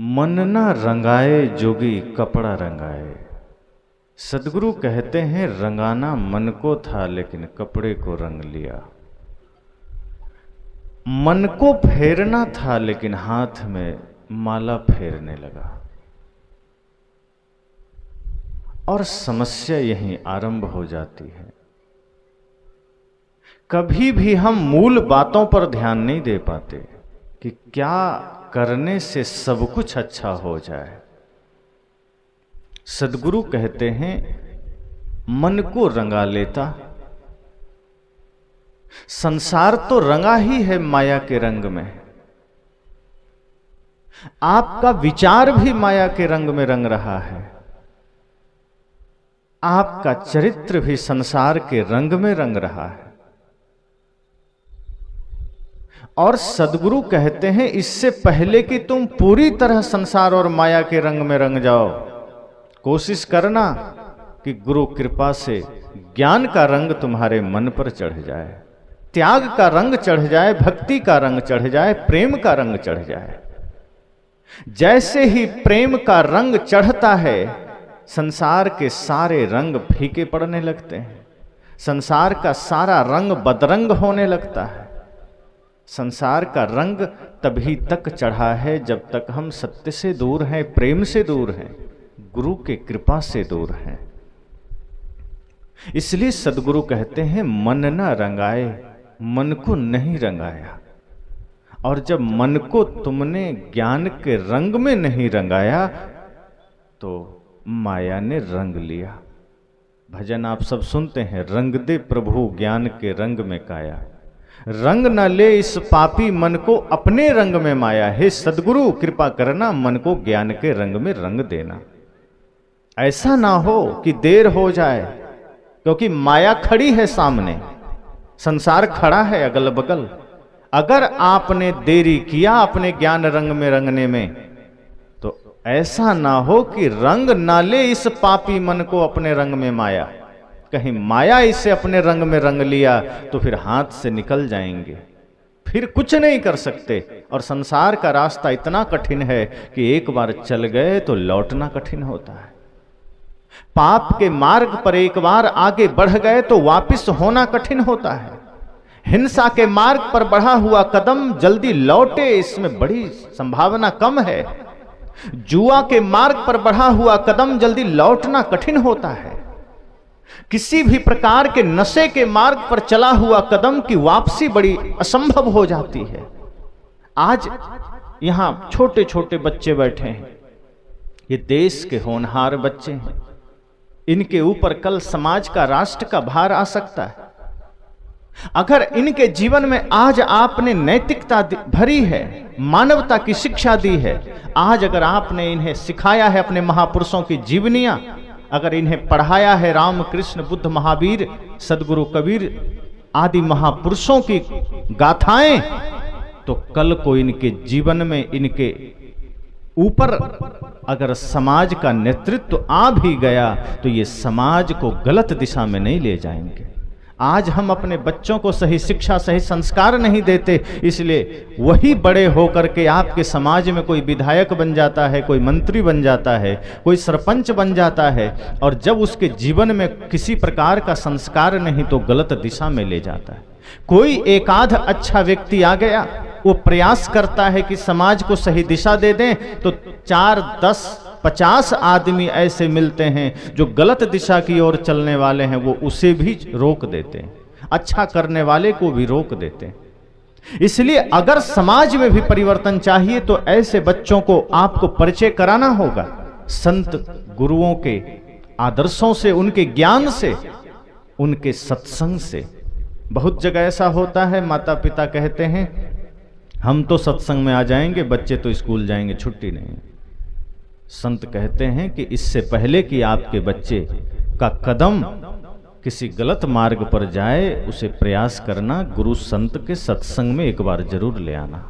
मन ना रंगाए जोगी कपड़ा रंगाए। सदगुरु कहते हैं रंगाना मन को था लेकिन कपड़े को रंग लिया। मन को फेरना था लेकिन हाथ में माला फेरने लगा। और समस्या यहीं आरंभ हो जाती है। कभी भी हम मूल बातों पर ध्यान नहीं दे पाते कि क्या करने से सब कुछ अच्छा हो जाए। सदगुरु कहते हैं मन को रंगा लेता। संसार तो रंगा ही है माया के रंग में। आपका विचार भी माया के रंग में रंग रहा है। आपका चरित्र भी संसार के रंग में रंग रहा है। और सदगुरु कहते हैं इससे पहले कि तुम पूरी तरह संसार और माया के रंग में रंग जाओ, कोशिश करना कि गुरु कृपा से ज्ञान का रंग तुम्हारे मन पर चढ़ जाए, त्याग का रंग चढ़ जाए, भक्ति का रंग चढ़ जाए, प्रेम का रंग चढ़ जाए। जैसे ही प्रेम का रंग चढ़ता है, संसार के सारे रंग फीके पड़ने लगते हैं। संसार का सारा रंग बदरंग होने लगता है। संसार का रंग तभी तक चढ़ा है जब तक हम सत्य से दूर हैं, प्रेम से दूर हैं, गुरु के कृपा से दूर हैं। इसलिए सदगुरु कहते हैं मन न रंगाए, मन को नहीं रंगाया। और जब मन को तुमने ज्ञान के रंग में नहीं रंगाया तो माया ने रंग लिया। भजन आप सब सुनते हैं, रंग दे प्रभु ज्ञान के रंग में काया, रंग न ले इस पापी मन को अपने रंग में माया। हे सदगुरु कृपा करना, मन को ज्ञान के रंग में रंग देना। ऐसा ना हो कि देर हो जाए, क्योंकि माया खड़ी है सामने, संसार खड़ा है अगल बगल। अगर आपने देरी किया अपने ज्ञान रंग में रंगने में, तो ऐसा ना हो कि रंग ना ले इस पापी मन को अपने रंग में माया। कहीं माया इसे अपने रंग में रंग लिया तो फिर हाथ से निकल जाएंगे, फिर कुछ नहीं कर सकते। और संसार का रास्ता इतना कठिन है कि एक बार चल गए तो लौटना कठिन होता है। पाप के मार्ग पर एक बार आगे बढ़ गए तो वापस होना कठिन होता है। हिंसा के मार्ग पर बढ़ा हुआ कदम जल्दी लौटे इसमें बड़ी संभावना कम है। जुआ के मार्ग पर बढ़ा हुआ कदम जल्दी लौटना कठिन होता है। किसी भी प्रकार के नशे के मार्ग पर चला हुआ कदम की वापसी बड़ी असंभव हो जाती है। आज यहां छोटे छोटे बच्चे बैठे हैं, ये देश के होनहार बच्चे हैं। इनके ऊपर कल समाज का, राष्ट्र का भार आ सकता है। अगर इनके जीवन में आज आपने नैतिकता भरी है, मानवता की शिक्षा दी है, आज अगर आपने इन्हें सिखाया है अपने महापुरुषों की जीवनियां, अगर इन्हें पढ़ाया है राम कृष्ण बुद्ध महावीर सदगुरु कबीर आदि महापुरुषों की गाथाएं, तो कल को इनके जीवन में, इनके ऊपर अगर समाज का नेतृत्व आ भी गया तो ये समाज को गलत दिशा में नहीं ले जाएंगे। आज हम अपने बच्चों को सही शिक्षा, सही संस्कार नहीं देते, इसलिए वही बड़े होकर के आपके समाज में कोई विधायक बन जाता है, कोई मंत्री बन जाता है, कोई सरपंच बन जाता है, और जब उसके जीवन में किसी प्रकार का संस्कार नहीं तो गलत दिशा में ले जाता है। कोई एकाध अच्छा व्यक्ति आ गया, वो प्रयास करता है कि समाज को सही दिशा दे दें, तो 4, 10, 50 आदमी ऐसे मिलते हैं जो गलत दिशा की ओर चलने वाले हैं, वो उसे भी रोक देते हैं, अच्छा करने वाले को भी रोक देते हैं। इसलिए अगर समाज में भी परिवर्तन चाहिए तो ऐसे बच्चों को आपको परिचय कराना होगा संत गुरुओं के आदर्शों से, उनके ज्ञान से, उनके सत्संग से। बहुत जगह ऐसा होता है, माता पिता कहते हैं हम तो सत्संग में आ जाएंगे, बच्चे तो स्कूल जाएंगे, छुट्टी नहीं। संत कहते हैं कि इससे पहले कि आपके बच्चे का कदम किसी गलत मार्ग पर जाए, उसे प्रयास करना गुरु संत के सत्संग में एक बार जरूर ले आना।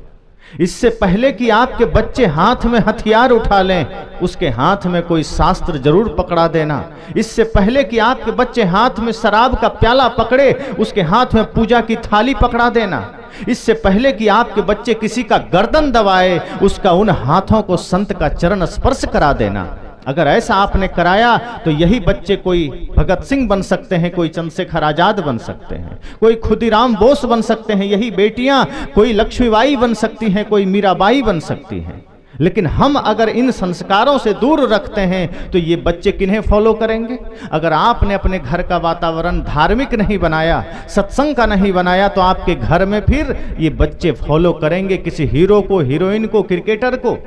इससे पहले कि आपके बच्चे हाथ में हथियार उठा लें, उसके हाथ में कोई शास्त्र जरूर पकड़ा देना। इससे पहले कि आपके बच्चे हाथ में शराब का प्याला पकड़े, उसके हाथ में पूजा की थाली पकड़ा देना। इससे पहले कि आपके बच्चे किसी का गर्दन दबाए, उसका उन हाथों को संत का चरण स्पर्श करा देना। अगर ऐसा आपने कराया तो यही बच्चे कोई भगत सिंह बन सकते हैं, कोई चंद्रशेखर आजाद बन सकते हैं, कोई खुदीराम बोस बन सकते हैं। यही बेटियां कोई लक्ष्मीबाई बन सकती हैं, कोई मीराबाई बन सकती हैं। लेकिन हम अगर इन संस्कारों से दूर रखते हैं तो ये बच्चे किन्हें फॉलो करेंगे? अगर आपने अपने घर का वातावरण धार्मिक नहीं बनाया, सत्संग का नहीं बनाया, तो आपके घर में फिर ये बच्चे फॉलो करेंगे किसी हीरो को, हीरोइन को, क्रिकेटर को।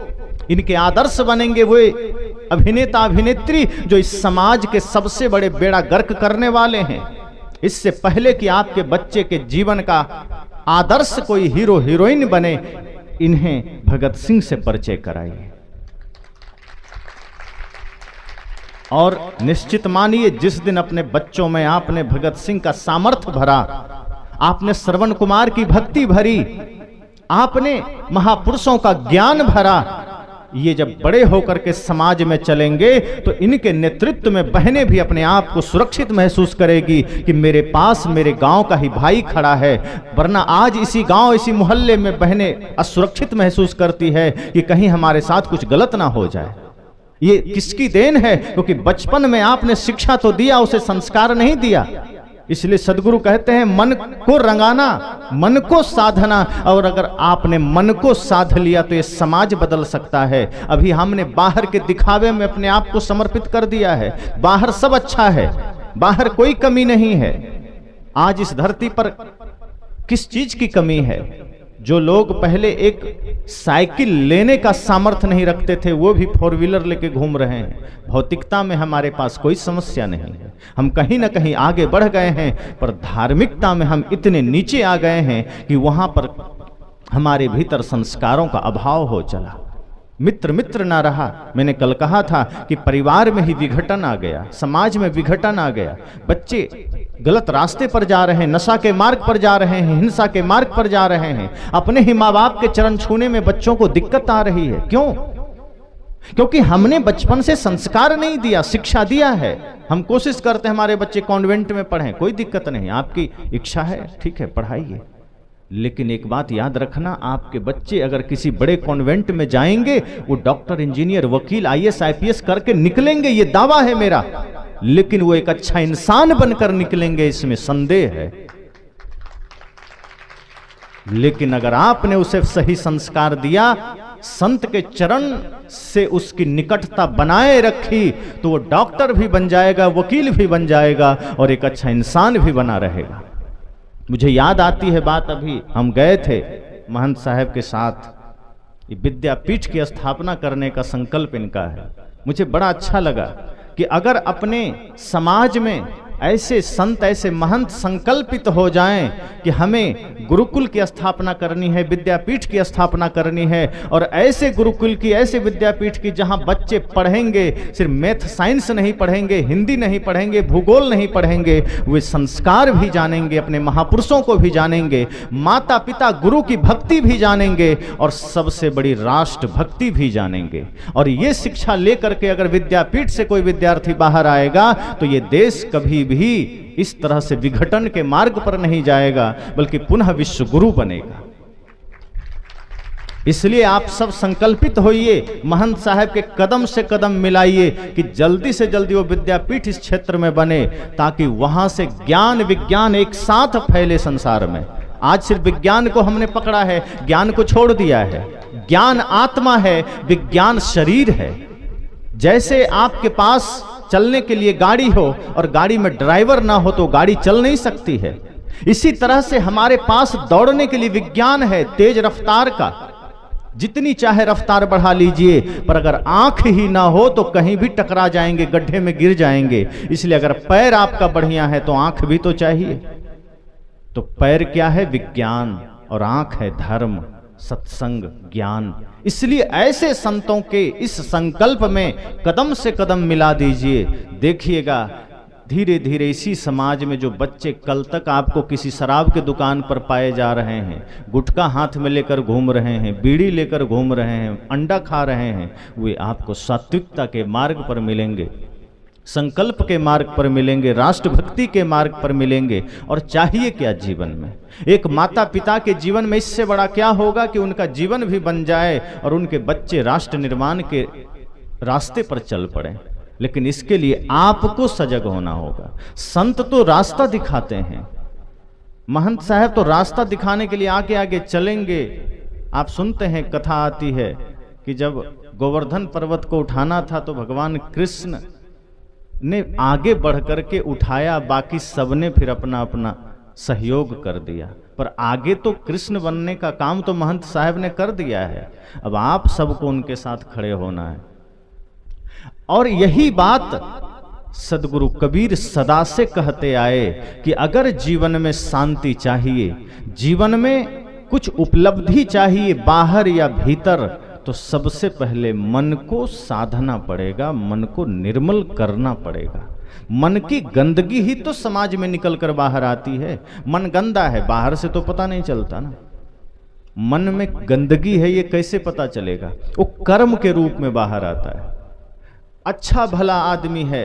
इनके आदर्श बनेंगे वो अभिनेता अभिनेत्री जो इस समाज के सबसे बड़े बेड़ा गर्क करने वाले हैं। इससे पहले कि आपके बच्चे के जीवन का आदर्श कोई हीरो हीरोइन बने, इन्हें भगत सिंह से परिचय कराइए। और निश्चित मानिए, जिस दिन अपने बच्चों में आपने भगत सिंह का सामर्थ्य भरा, आपने श्रवण कुमार की भक्ति भरी, आपने महापुरुषों का ज्ञान भरा, ये जब बड़े होकर के समाज में चलेंगे तो इनके नेतृत्व में बहनें भी अपने आप को सुरक्षित महसूस करेगी कि मेरे पास मेरे गांव का ही भाई खड़ा है। वरना आज इसी गांव, इसी मोहल्ले में बहनें असुरक्षित महसूस करती है कि कहीं हमारे साथ कुछ गलत ना हो जाए। ये किसकी देन है? क्योंकि बचपन में आपने शिक्षा तो दिया, उसे संस्कार नहीं दिया। इसलिए सदगुरु कहते हैं मन को रंगाना, मन को साधना। और अगर आपने मन को साध लिया तो ये समाज बदल सकता है। अभी हमने बाहर के दिखावे में अपने आप को समर्पित कर दिया है। बाहर सब अच्छा है, बाहर कोई कमी नहीं है। आज इस धरती पर किस चीज की कमी है? जो लोग पहले एक साइकिल लेने का सामर्थ्य नहीं रखते थे, वो भी 4 व्हीलर लेके घूम रहे हैं। भौतिकता में हमारे पास कोई समस्या नहीं है, हम कहीं ना कहीं आगे बढ़ गए हैं, पर धार्मिकता में हम इतने नीचे आ गए हैं कि वहां पर हमारे भीतर संस्कारों का अभाव हो चला। मित्र मित्र ना रहा। मैंने कल कहा था कि परिवार में ही विघटन आ गया, समाज में विघटन आ गया। बच्चे गलत रास्ते पर जा रहे हैं, नशा के मार्ग पर जा रहे हैं, हिंसा के मार्ग पर जा रहे हैं। अपने ही माँ बाप के चरण छूने में बच्चों को दिक्कत आ रही है। क्यों? क्योंकि हमने बचपन से संस्कार नहीं दिया, शिक्षा दिया है। हम कोशिश करते हैं हमारे बच्चे कॉन्वेंट में पढ़ें, कोई दिक्कत नहीं, आपकी इच्छा है, ठीक है, पढ़ाइए। लेकिन एक बात याद रखना, आपके बच्चे अगर किसी बड़े कॉन्वेंट में जाएंगे, वो डॉक्टर, इंजीनियर, वकील, IAS IPS करके निकलेंगे, ये दावा है मेरा। लेकिन वो एक अच्छा इंसान बनकर निकलेंगे, इसमें संदेह है। लेकिन अगर आपने उसे सही संस्कार दिया, संत के चरण से उसकी निकटता बनाए रखी, तो वो डॉक्टर भी बन जाएगा, वकील भी बन जाएगा और एक अच्छा इंसान भी बना रहेगा। मुझे याद आती है बात, अभी हम गए थे महंत साहब के साथ, ये विद्यापीठ की स्थापना करने का संकल्प इनका है। मुझे बड़ा अच्छा लगा कि अगर अपने समाज में ऐसे संत, ऐसे महंत संकल्पित हो जाएं कि हमें गुरुकुल की स्थापना करनी है, विद्यापीठ की स्थापना करनी है, और ऐसे गुरुकुल की, ऐसे विद्यापीठ की जहां बच्चे पढ़ेंगे, सिर्फ मैथ साइंस नहीं पढ़ेंगे, हिंदी नहीं पढ़ेंगे, भूगोल नहीं पढ़ेंगे, वे संस्कार भी जानेंगे, अपने महापुरुषों को भी जानेंगे, माता पिता गुरु की भक्ति भी जानेंगे, और सबसे बड़ी राष्ट्र भक्ति भी जानेंगे। और ये शिक्षा लेकर के अगर विद्यापीठ से कोई विद्यार्थी बाहर आएगा तो ये देश कभी भी इस तरह से विघटन के मार्ग पर नहीं जाएगा, बल्कि पुनः विश्व गुरु बनेगा। इसलिए आप सब संकल्पित होइए, महंत साहब के कदम से कदम मिलाइए कि जल्दी से जल्दी वो विद्यापीठ इस क्षेत्र में बने, ताकि वहां से ज्ञान विज्ञान एक साथ फैले संसार में। आज सिर्फ विज्ञान को हमने पकड़ा है, ज्ञान को छोड़ दिया है। ज्ञान आत्मा है, विज्ञान शरीर है। जैसे आपके पास चलने के लिए गाड़ी हो और गाड़ी में ड्राइवर ना हो तो गाड़ी चल नहीं सकती है, इसी तरह से हमारे पास दौड़ने के लिए विज्ञान है, तेज रफ्तार का। जितनी चाहे रफ्तार बढ़ा लीजिए, पर अगर आंख ही ना हो तो कहीं भी टकरा जाएंगे, गड्ढे में गिर जाएंगे। इसलिए अगर पैर आपका बढ़िया है तो आंख भी तो चाहिए। तो पैर क्या है? विज्ञान, और आंख है धर्म, सत्संग, ज्ञान। इसलिए ऐसे संतों के इस संकल्प में कदम से कदम मिला दीजिए। देखिएगा धीरे धीरे इसी समाज में जो बच्चे कल तक आपको किसी शराब के दुकान पर पाए जा रहे हैं, गुटखा हाथ में लेकर घूम रहे हैं, बीड़ी लेकर घूम रहे हैं, अंडा खा रहे हैं, वे आपको सात्विकता के मार्ग पर मिलेंगे। संकल्प के मार्ग पर मिलेंगे, राष्ट्रभक्ति के मार्ग पर मिलेंगे। और चाहिए क्या जीवन में? एक माता पिता के जीवन में इससे बड़ा क्या होगा कि उनका जीवन भी बन जाए और उनके बच्चे राष्ट्र निर्माण के रास्ते पर चल पड़े। लेकिन इसके लिए आपको सजग होना होगा। संत तो रास्ता दिखाते हैं, महंत साहब तो रास्ता दिखाने के लिए आगे आगे चलेंगे। आप सुनते हैं, कथा आती है कि जब गोवर्धन पर्वत को उठाना था तो भगवान कृष्ण ने आगे बढ़ करके उठाया, बाकी सबने फिर अपना अपना सहयोग कर दिया। पर आगे तो कृष्ण बनने का काम तो महंत साहब ने कर दिया है, अब आप सबको उनके साथ खड़े होना है। और यही बात सदगुरु कबीर सदा से कहते आए कि अगर जीवन में शांति चाहिए, जीवन में कुछ उपलब्धि चाहिए बाहर या भीतर, तो सबसे पहले मन को साधना पड़ेगा, मन को निर्मल करना पड़ेगा। मन की गंदगी ही तो समाज में निकल कर बाहर आती है। मन गंदा है, बाहर से तो पता नहीं चलता ना। मन में गंदगी है, ये कैसे पता चलेगा? वो कर्म के रूप में बाहर आता है। अच्छा भला आदमी है,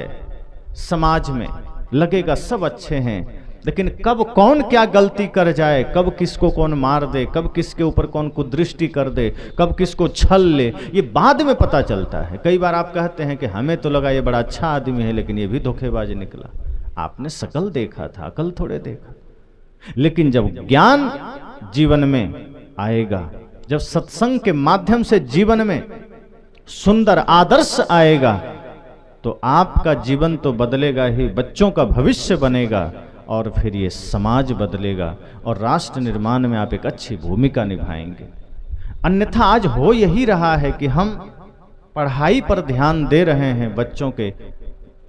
समाज में लगेगा सब अच्छे हैं, लेकिन कब कौन क्या गलती कर जाए, कब किसको कौन मार दे, कब किसके ऊपर कौन कुदृष्टि कर दे, कब किसको छल ले, ये बाद में पता चलता है। कई बार आप कहते हैं कि हमें तो लगा ये बड़ा अच्छा आदमी है, लेकिन ये भी धोखेबाज निकला। आपने शकल देखा था, अकल थोड़े देखा। लेकिन जब ज्ञान जीवन में आएगा, जब सत्संग के माध्यम से जीवन में सुंदर आदर्श आएगा, तो आपका जीवन तो बदलेगा ही, बच्चों का भविष्य बनेगा और फिर ये समाज बदलेगा और राष्ट्र निर्माण में आप एक अच्छी भूमिका निभाएंगे। अन्यथा आज हो यही रहा है कि हम पढ़ाई पर ध्यान दे रहे हैं, बच्चों के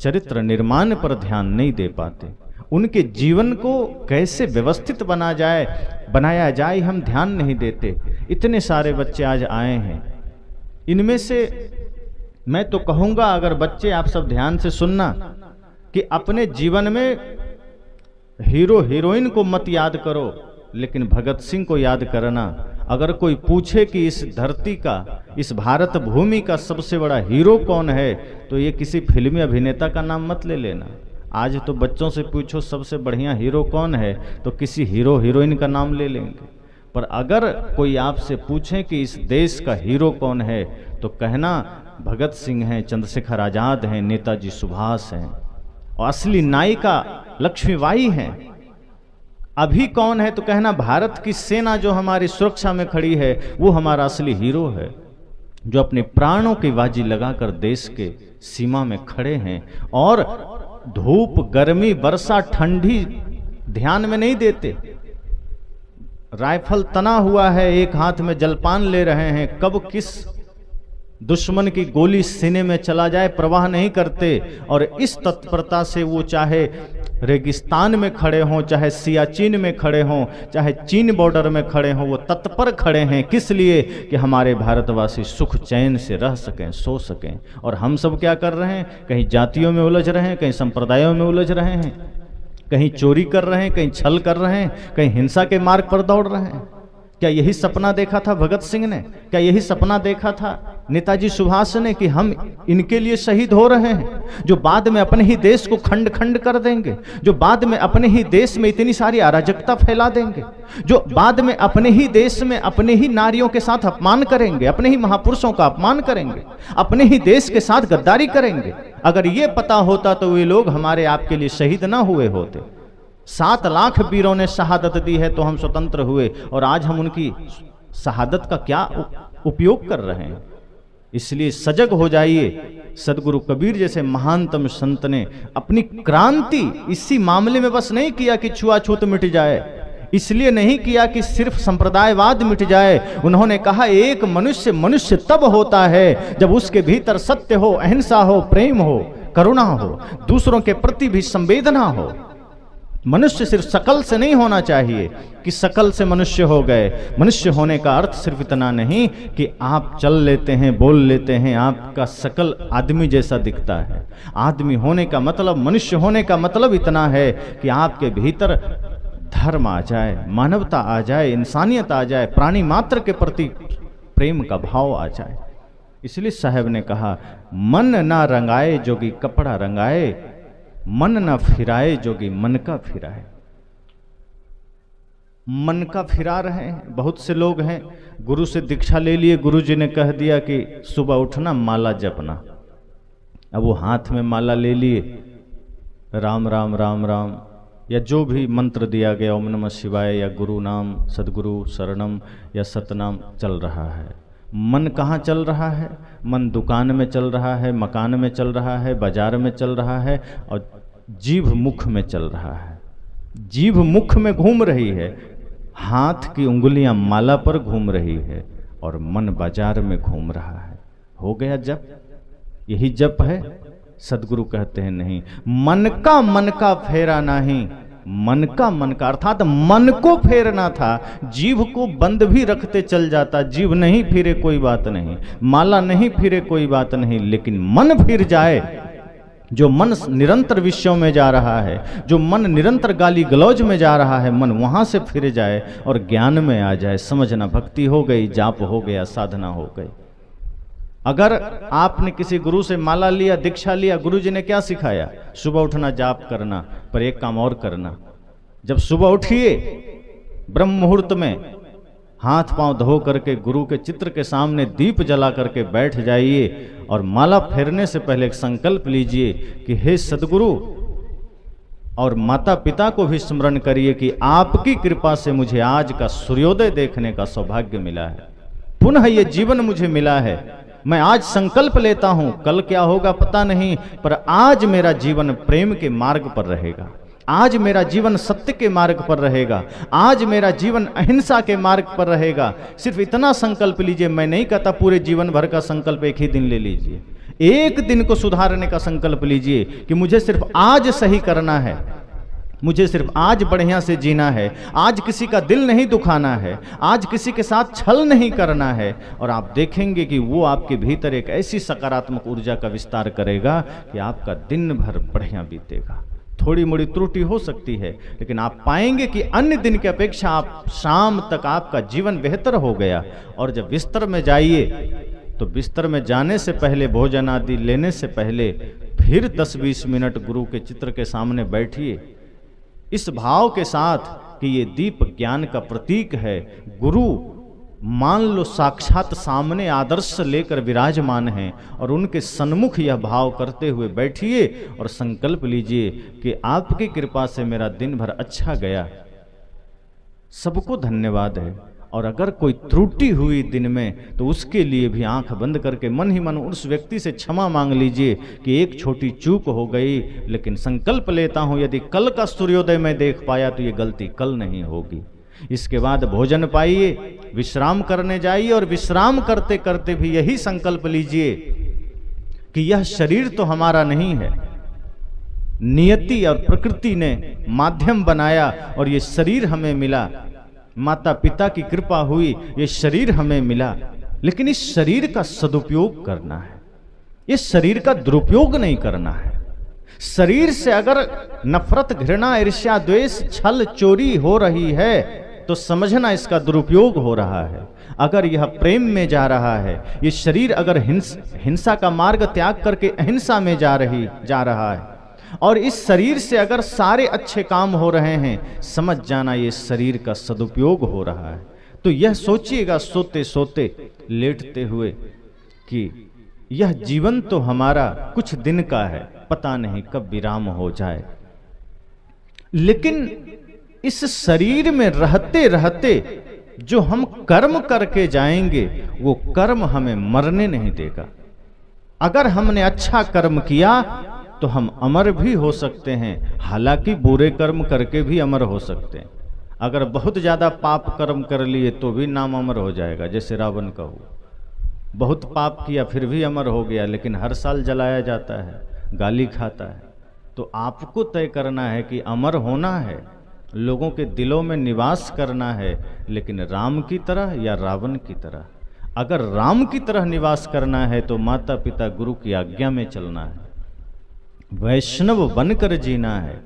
चरित्र निर्माण पर ध्यान नहीं दे पाते। उनके जीवन को कैसे व्यवस्थित बनाया जाए हम ध्यान नहीं देते। इतने सारे बच्चे आज आए हैं, इनमें से मैं तो कहूँगा, अगर बच्चे आप सब ध्यान से सुनना, कि अपने जीवन में हीरो हीरोइन को मत याद करो, लेकिन भगत सिंह को याद करना। अगर कोई पूछे कि इस धरती का, इस भारत भूमि का सबसे बड़ा हीरो कौन है, तो ये किसी फिल्मी अभिनेता का नाम मत ले लेना। आज तो बच्चों से पूछो सबसे बढ़िया हीरो कौन है, तो किसी हीरो हीरोइन का नाम ले लेंगे। पर अगर कोई आपसे पूछे कि इस देश का हीरो कौन है, तो कहना भगत सिंह हैं, चंद्रशेखर आजाद हैं, नेताजी सुभाष हैं, और असली नायिका लक्ष्मीबाई हैं। अभी कौन है तो कहना भारत की सेना जो हमारी सुरक्षा में खड़ी है, वो हमारा असली हीरो है, जो अपने प्राणों की बाजी लगाकर देश के सीमा में खड़े हैं और धूप गर्मी वर्षा ठंडी ध्यान में नहीं देते। राइफल तना हुआ है, एक हाथ में जलपान ले रहे हैं, कब किस दुश्मन की गोली सीने में चला जाए परवाह नहीं करते। और इस तत्परता से वो चाहे रेगिस्तान में खड़े हों, चाहे सियाचिन में खड़े हों, चाहे चीन बॉर्डर में खड़े हों, वो तत्पर खड़े हैं। किस लिए? कि हमारे भारतवासी सुख चैन से रह सकें, सो सकें। और हम सब क्या कर रहे हैं? कहीं जातियों में उलझ रहे हैं, कहीं संप्रदायों में उलझ रहे हैं, कहीं चोरी कर रहे हैं, कहीं छल कर रहे हैं, कहीं हिंसा के मार्ग पर दौड़ रहे हैं। क्या यही सपना देखा था भगत सिंह ने? क्या यही सपना देखा था नेताजी सुभाष ने कि हम इनके लिए शहीद हो रहे हैं, जो बाद में अपने ही देश को खंड खंड कर देंगे, जो बाद में अपने ही देश में इतनी सारी अराजकता फैला देंगे, जो बाद में अपने ही देश में अपने ही नारियों के साथ अपमान करेंगे, अपने ही महापुरुषों का अपमान करेंगे, अपने ही देश के साथ गद्दारी करेंगे। अगर ये पता होता तो वे लोग हमारे आपके लिए शहीद ना हुए होते। 7 लाख वीरों ने शहादत दी है तो हम स्वतंत्र हुए, और आज हम उनकी शहादत का क्या उपयोग कर रहे हैं। इसलिए सजग हो जाइए। सदगुरु कबीर जैसे महानतम संत ने अपनी क्रांति इसी मामले में बस नहीं किया कि छुआछूत मिट जाए, इसलिए नहीं किया कि सिर्फ संप्रदायवाद मिट जाए। उन्होंने कहा एक मनुष्य मनुष्य तब होता है जब उसके भीतर सत्य हो, अहिंसा हो, प्रेम हो, करुणा हो, दूसरों के प्रति भी संवेदना हो। मनुष्य सिर्फ शकल से नहीं होना चाहिए कि शकल से मनुष्य हो गए। मनुष्य होने का अर्थ सिर्फ इतना नहीं कि आप चल लेते हैं, बोल लेते हैं, आपका शकल आदमी जैसा दिखता है। आदमी होने का मतलब, मनुष्य होने का मतलब इतना है कि आपके भीतर धर्म आ जाए, मानवता आ जाए, इंसानियत आ जाए, प्राणी मात्र के प्रति प्रेम का भाव आ जाए। इसलिए साहब ने कहा, मन ना रंगाए जोगी कपड़ा रंगाए, मन ना फिराए जोगी मन का फिराए। मन का फिरा रहे हैं। बहुत से लोग हैं, गुरु से दीक्षा ले लिए, गुरु जी ने कह दिया कि सुबह उठना माला जपना। अब वो हाथ में माला ले लिए, राम राम राम राम या जो भी मंत्र दिया गया, ओम नमः शिवाय या गुरु नाम, सदगुरु शरणम या सतनाम चल रहा है। मन कहाँ चल रहा है? मन दुकान में चल रहा है, मकान में चल रहा है, बाजार में चल रहा है, और जीभ मुख में चल रहा है। जीभ मुख में घूम रही है, हाथ की उंगलियां माला पर घूम रही है, और मन बाजार में घूम रहा है। हो गया जप? यही जप है? सदगुरु कहते हैं नहीं, मन का फेरा नहीं, मन का अर्थात मन को फेरना था। जीभ को बंद भी रखते चल जाता, जीभ नहीं फिरे कोई बात नहीं, माला नहीं फिरे कोई बात नहीं, लेकिन मन फिर जाए। जो मन निरंतर विषयों में जा रहा है, जो मन निरंतर गाली गलौज में जा रहा है, मन वहां से फिर जाए और ज्ञान में आ जाए। समझना, भक्ति हो गई, जाप हो गया, साधना हो गई। अगर आपने किसी गुरु से माला लिया, दीक्षा लिया, गुरु जी ने क्या सिखाया? सुबह उठना, जाप करना, पर एक काम और करना। जब सुबह उठिए, ब्रह्म मुहूर्त में हाथ पांव धो करके गुरु के चित्र के सामने दीप जला करके बैठ जाइए, और माला फेरने से पहले एक संकल्प लीजिए कि हे सदगुरु, और माता पिता को भी स्मरण करिए कि आपकी कृपा से मुझे आज का सूर्योदय देखने का सौभाग्य मिला है, पुनः ये जीवन मुझे मिला है। मैं आज संकल्प लेता हूं, कल क्या होगा पता नहीं, पर आज मेरा जीवन प्रेम के मार्ग पर रहेगा, आज मेरा जीवन सत्य के मार्ग पर रहेगा, आज मेरा जीवन अहिंसा के मार्ग पर रहेगा। सिर्फ इतना संकल्प लीजिए। मैं नहीं कहता पूरे जीवन भर का संकल्प एक ही दिन ले लीजिए, एक दिन को सुधारने का संकल्प लीजिए कि मुझे सिर्फ आज सही करना है, मुझे सिर्फ आज बढ़िया से जीना है, आज किसी का दिल नहीं दुखाना है, आज किसी के साथ छल नहीं करना है। और आप देखेंगे कि वो आपके भीतर एक ऐसी सकारात्मक ऊर्जा का विस्तार करेगा कि आपका दिन भर बढ़िया बीतेगा। थोड़ी मोड़ी त्रुटि हो सकती है, लेकिन आप पाएंगे कि अन्य दिन की अपेक्षा आप शाम तक आपका जीवन बेहतर हो गया। और जब बिस्तर में जाइए, तो बिस्तर में जाने से पहले, भोजन आदि लेने से पहले फिर 10-20 मिनट गुरु के चित्र के सामने बैठिए, इस भाव के साथ कि ये दीप ज्ञान का प्रतीक है। गुरु मान लो साक्षात सामने आदर्श लेकर विराजमान हैं, और उनके सन्मुख यह भाव करते हुए बैठिए और संकल्प लीजिए कि आपकी कृपा से मेरा दिन भर अच्छा गया। सबको धन्यवाद है, और अगर कोई त्रुटि हुई दिन में तो उसके लिए भी आंख बंद करके मन ही मन उस व्यक्ति से क्षमा मांग लीजिए कि एक छोटी चूक हो गई, लेकिन संकल्प लेता हूं यदि कल का सूर्योदय मैं देख पाया तो ये गलती कल नहीं होगी। इसके बाद भोजन पाइए, विश्राम करने जाइए, और विश्राम करते करते भी यही संकल्प लीजिए कि यह शरीर तो हमारा नहीं है, नियति और प्रकृति ने माध्यम बनाया और ये शरीर हमें मिला, माता पिता की कृपा हुई, ये शरीर हमें मिला, लेकिन इस शरीर का सदुपयोग करना है, इस शरीर का दुरुपयोग नहीं करना है। शरीर से अगर नफरत, घृणा, ईर्ष्या, द्वेष, छल, चोरी हो रही है तो समझना इसका दुरुपयोग हो रहा है। अगर यह प्रेम में जा रहा है, ये शरीर अगर हिंसा का मार्ग त्याग करके अहिंसा में जा रहा है, और इस शरीर से अगर सारे अच्छे काम हो रहे हैं, समझ जाना ये शरीर का सदुपयोग हो रहा है। तो यह सोचिएगा सोते सोते, लेटते हुए, कि यह जीवन तो हमारा कुछ दिन का है, पता नहीं कब विराम हो जाए, लेकिन इस शरीर में रहते रहते जो हम कर्म करके जाएंगे वो कर्म हमें मरने नहीं देगा। अगर हमने अच्छा कर्म किया तो हम अमर भी हो सकते हैं, हालांकि बुरे कर्म करके भी अमर हो सकते हैं। अगर बहुत ज़्यादा पाप कर्म कर लिए तो भी नाम अमर हो जाएगा, जैसे रावण का हुआ, बहुत पाप किया फिर भी अमर हो गया, लेकिन हर साल जलाया जाता है, गाली खाता है। तो आपको तय करना है कि अमर होना है, लोगों के दिलों में निवास करना है, लेकिन राम की तरह या रावण की तरह। अगर राम की तरह निवास करना है तो माता पिता गुरु की आज्ञा में चलना है, वैष्णव बनकर जीना है,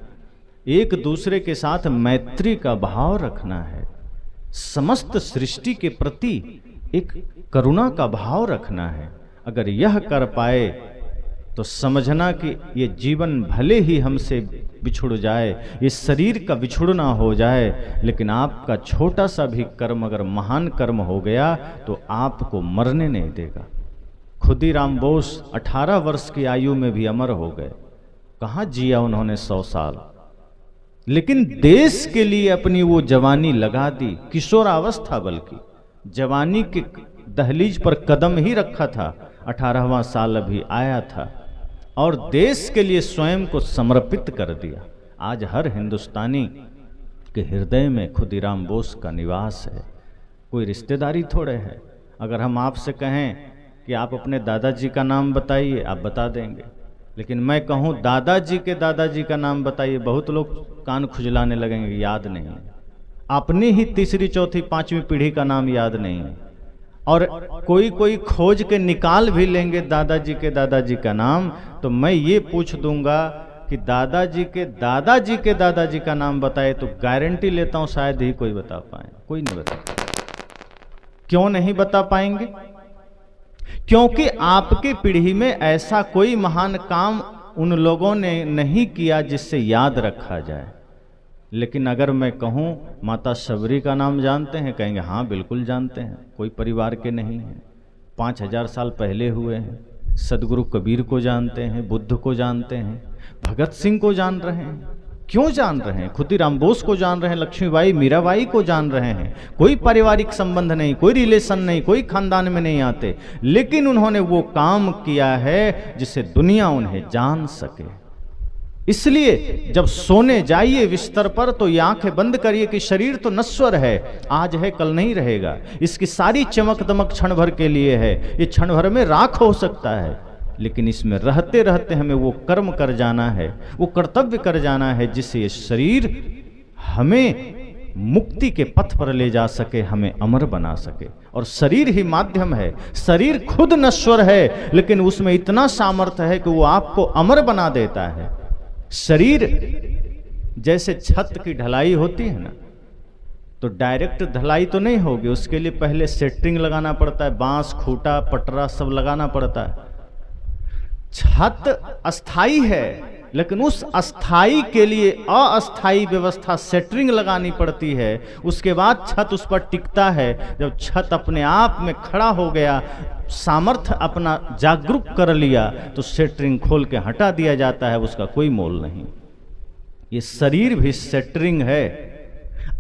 एक दूसरे के साथ मैत्री का भाव रखना है, समस्त सृष्टि के प्रति एक करुणा का भाव रखना है। अगर यह कर पाए तो समझना कि ये जीवन भले ही हमसे बिछुड़ जाए, ये शरीर का बिछुड़ना हो जाए, लेकिन आपका छोटा सा भी कर्म अगर महान कर्म हो गया तो आपको मरने नहीं देगा। खुदीराम बोस 18 वर्ष की आयु में भी अमर हो गए। कहाँ जिया उन्होंने 100 साल, लेकिन देश के लिए अपनी वो जवानी लगा दी। किशोरावस्था बल्कि जवानी के दहलीज पर कदम ही रखा था, 18वां साल अभी आया था और देश के लिए स्वयं को समर्पित कर दिया। आज हर हिंदुस्तानी के हृदय में खुदीराम बोस का निवास है। कोई रिश्तेदारी थोड़े है। अगर हम आपसे कहें कि आप अपने दादाजी का नाम बताइए, आप बता देंगे, लेकिन मैं कहूँ दादाजी के दादाजी का नाम बताइए, बहुत लोग कान खुजलाने लगेंगे, याद नहीं है। अपनी ही तीसरी चौथी पांचवी पीढ़ी का नाम याद नहीं है, और कोई खोज के निकाल भी लेंगे दादाजी के दादाजी का नाम, तो मैं ये पूछ दूंगा कि दादाजी के दादाजी के दादाजी का नाम बताए तो गारंटी लेता हूं शायद ही कोई बता पाए। कोई नहीं बता पाए। क्यों नहीं बता पाएंगे? क्योंकि आपकी पीढ़ी में ऐसा कोई महान काम उन लोगों ने नहीं किया जिससे याद रखा जाए। लेकिन अगर मैं कहूं माता शबरी का नाम जानते हैं, कहेंगे हाँ बिल्कुल जानते हैं, कोई परिवार के नहीं हैं, 5000 साल पहले हुए हैं। सदगुरु कबीर को जानते हैं, बुद्ध को जानते हैं, भगत सिंह को जान रहे हैं। क्यों जान रहे हैं? खुदीराम बोस को जान रहे हैं, लक्ष्मीबाई मीराबाई को जान रहे हैं। कोई पारिवारिक संबंध नहीं, कोई रिलेशन नहीं, कोई खानदान में नहीं आते, लेकिन उन्होंने वो काम किया है जिससे दुनिया उन्हें जान सके। इसलिए जब सोने जाइए बिस्तर पर तो ये आंखें बंद करिए कि शरीर तो नश्वर है, आज है कल नहीं रहेगा। इसकी सारी चमक दमक क्षण भर के लिए है, ये क्षण भर में राख हो सकता है, लेकिन इसमें रहते रहते हमें वो कर्म कर जाना है, वो कर्तव्य कर जाना है जिससे ये शरीर हमें मुक्ति के पथ पर ले जा सके, हमें अमर बना सके। और शरीर ही माध्यम है। शरीर खुद नश्वर है, लेकिन उसमें इतना सामर्थ्य है कि वो आपको अमर बना देता है। शरीर जैसे छत की ढलाई होती है ना, तो डायरेक्ट ढलाई तो नहीं होगी, उसके लिए पहले सेट्रिंग लगाना पड़ता है, बांस खूंटा पटरा सब लगाना पड़ता है। छत अस्थाई है, लेकिन उस अस्थाई के लिए अस्थाई व्यवस्था सेट्रिंग लगानी पड़ती है। उसके बाद छत उस पर टिकता है। जब छत अपने आप में खड़ा हो गया, सामर्थ्य अपना जागरूक कर लिया, तो सेट्रिंग खोल के हटा दिया जाता है, उसका कोई मोल नहीं। ये शरीर भी सेट्रिंग है।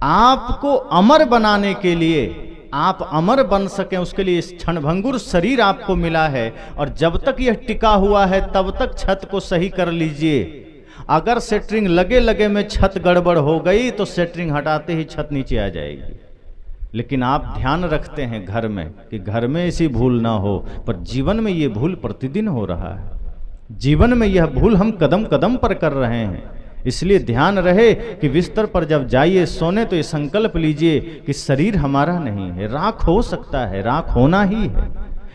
आपको अमर बनाने के लिए, आप अमर बन सकें उसके लिए इस क्षणभंगुर शरीर आपको मिला है, और जब तक यह टिका हुआ है तब तक छत को सही कर लीजिए। अगर सेट्रिंग लगे लगे में छत गड़बड़ हो गई तो सेट्रिंग हटाते ही छत नीचे आ जाएगी। लेकिन आप ध्यान रखते हैं घर में कि घर में ऐसी भूल ना हो, पर जीवन में ये भूल प्रतिदिन हो रहा है। जीवन में यह भूल हम कदम कदम पर कर रहे हैं। इसलिए ध्यान रहे कि बिस्तर पर जब जाइए सोने तो ये संकल्प लीजिए कि शरीर हमारा नहीं है, राख हो सकता है, राख होना ही है।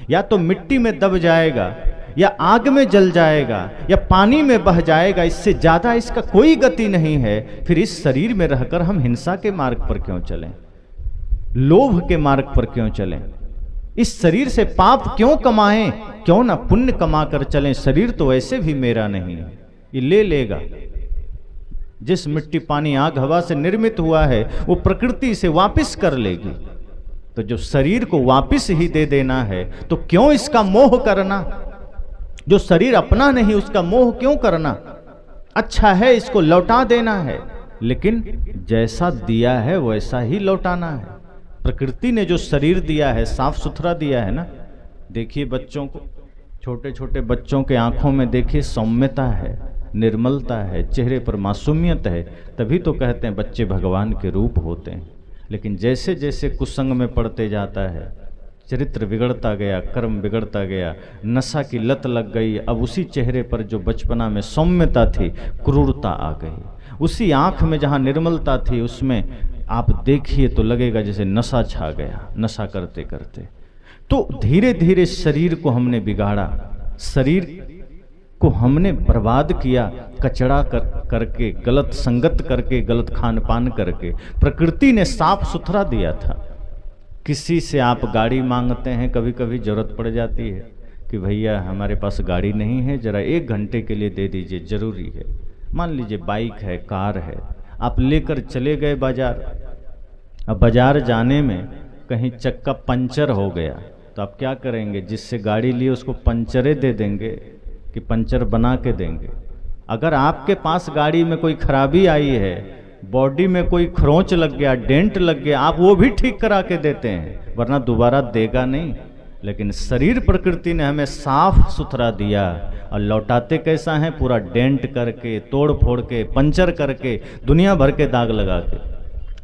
या तो मिट्टी में दब जाएगा, या आग में जल जाएगा, या पानी में बह जाएगा, इससे ज्यादा इसका कोई गति नहीं है। फिर इस शरीर में रहकर हम हिंसा के मार्ग पर क्यों चलें, लोभ के मार्ग पर क्यों चलें, इस शरीर से पाप क्यों कमाएं, क्यों ना पुण्य कमा कर चलें। शरीर तो वैसे भी मेरा नहीं है, ये ले लेगा। जिस मिट्टी पानी आग हवा से निर्मित हुआ है वो प्रकृति से वापस कर लेगी। तो जो शरीर को वापस ही दे देना है तो क्यों इसका मोह करना? जो शरीर अपना नहीं उसका मोह क्यों करना? अच्छा है, इसको लौटा देना है, लेकिन जैसा दिया है वैसा ही लौटाना है। प्रकृति ने जो शरीर दिया है साफ सुथरा दिया है ना। देखिए बच्चों को, छोटे छोटे बच्चों के आंखों में देखिए सौम्यता है, निर्मलता है, चेहरे पर मासूमियत है, तभी तो कहते हैं बच्चे भगवान के रूप होते हैं। लेकिन जैसे जैसे कुसंग में पड़ते जाता है, चरित्र बिगड़ता गया, कर्म बिगड़ता गया, नशा की लत लग गई, अब उसी चेहरे पर जो बचपना में सौम्यता थी क्रूरता आ गई। उसी आँख में जहाँ निर्मलता थी उसमें आप देखिए तो लगेगा जैसे नशा छा गया, नशा करते करते। तो धीरे धीरे शरीर को हमने बिगाड़ा, शरीर को हमने बर्बाद किया, कचड़ा करके, गलत संगत करके, गलत खान पान करके। प्रकृति ने साफ सुथरा दिया था। किसी से आप गाड़ी मांगते हैं, कभी कभी जरूरत पड़ जाती है, कि भैया हमारे पास गाड़ी नहीं है, ज़रा 1 घंटे के लिए दे दीजिए, ज़रूरी है। मान लीजिए बाइक है, कार है, आप लेकर चले गए बाज़ार। अब बाज़ार जाने में कहीं चक्का पंचर हो गया तो आप क्या करेंगे? जिससे गाड़ी लिए उसको पंचरे दे देंगे कि पंचर बना के देंगे? अगर आपके पास गाड़ी में कोई खराबी आई है, बॉडी में कोई खरोंच लग गया, डेंट लग गया, आप वो भी ठीक करा के देते हैं, वरना दोबारा देगा नहीं। लेकिन शरीर प्रकृति ने हमें साफ सुथरा दिया और लौटाते कैसा है? पूरा डेंट करके, तोड़ फोड़ के, पंचर करके, दुनिया भर के दाग लगा के,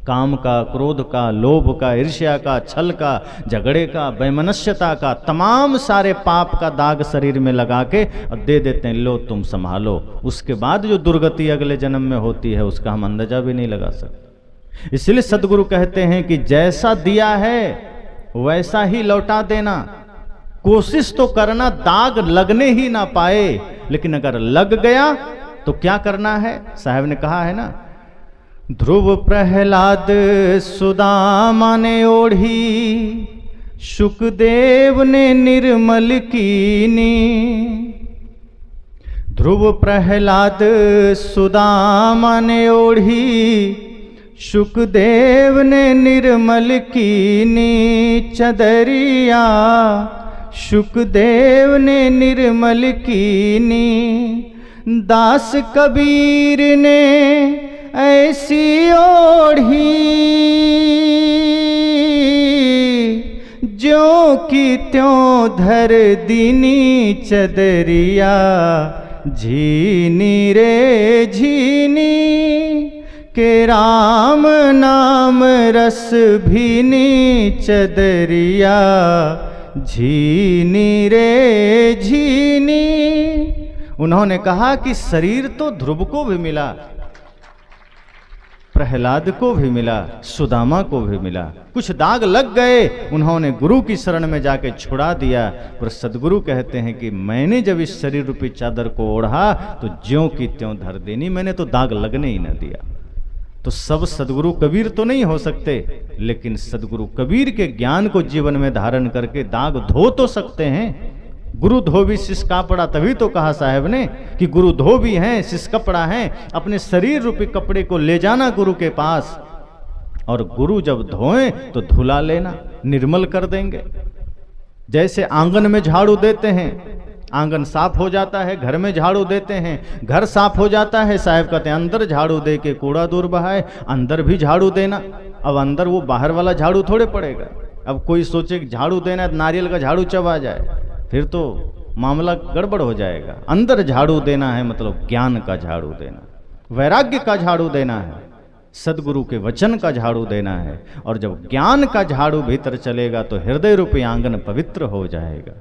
काम का, क्रोध का, लोभ का, ईर्ष्या का, छल का, झगड़े का, वैमनस्यता का, तमाम सारे पाप का दाग शरीर में लगा के और दे देते हैं, लो तुम संभालो। उसके बाद जो दुर्गति अगले जन्म में होती है उसका हम अंदाजा भी नहीं लगा सकते। इसलिए सदगुरु कहते हैं कि जैसा दिया है वैसा ही लौटा देना। कोशिश तो करना दाग लगने ही ना पाए, लेकिन अगर लग गया तो क्या करना है? साहब ने कहा है ना, ध्रुव प्रहलाद सुदामा ने ओढ़ी, शुकदेव ने निर्मल कीनी। ध्रुव प्रहलाद सुदामा ने ओढ़ी, शुकदेव ने निर्मल कीनी। चदरिया शुकदेव ने निर्मल कीनी। दास कबीर ने ऐसी ओढ़ी, ज्यों की त्यों धर दीनी। चदरिया झीनी रे झीनी, के राम नाम रस भीनी। चदरिया झीनी रे झीनी। उन्होंने कहा कि शरीर तो ध्रुव को भी मिला, प्रहलाद को भी मिला, सुदामा को भी मिला। कुछ दाग लग गए, उन्होंने गुरु की शरण में जाके छुड़ा दिया। पर सदगुरु कहते हैं कि मैंने जब इस शरीर रूपी चादर को ओढ़ा तो ज्यों की त्यों धर देनी, मैंने तो दाग लगने ही न दिया। तो सब सदगुरु कबीर तो नहीं हो सकते, लेकिन सदगुरु कबीर के ज्ञान को जीवन में धारण करके दाग धो तो सकते हैं। गुरु धोबी शिष कपड़ा, तभी तो कहा साहब ने कि गुरु धोबी हैं, शिष कपड़ा हैं। अपने शरीर रूपी कपड़े को ले जाना गुरु के पास, और गुरु जब धोएं तो धुला लेना, निर्मल कर देंगे। जैसे आंगन में झाड़ू देते हैं, आंगन साफ हो जाता है, घर में झाड़ू देते हैं, घर साफ हो जाता है। साहब कहते हैं अंदर झाड़ू दे के कूड़ा दूर बहाए, अंदर भी झाड़ू देना। अब अंदर वो बाहर वाला झाड़ू थोड़े पड़ेगा। अब कोई सोचे कि झाड़ू देना है, नारियल का झाड़ू चबा जाए, फिर तो मामला गड़बड़ हो जाएगा। अंदर झाड़ू देना है मतलब ज्ञान का झाड़ू देना, वैराग्य का झाड़ू देना है, सदगुरु के वचन का झाड़ू देना है। और जब ज्ञान का झाड़ू भीतर चलेगा तो हृदय रूपी आंगन पवित्र हो जाएगा।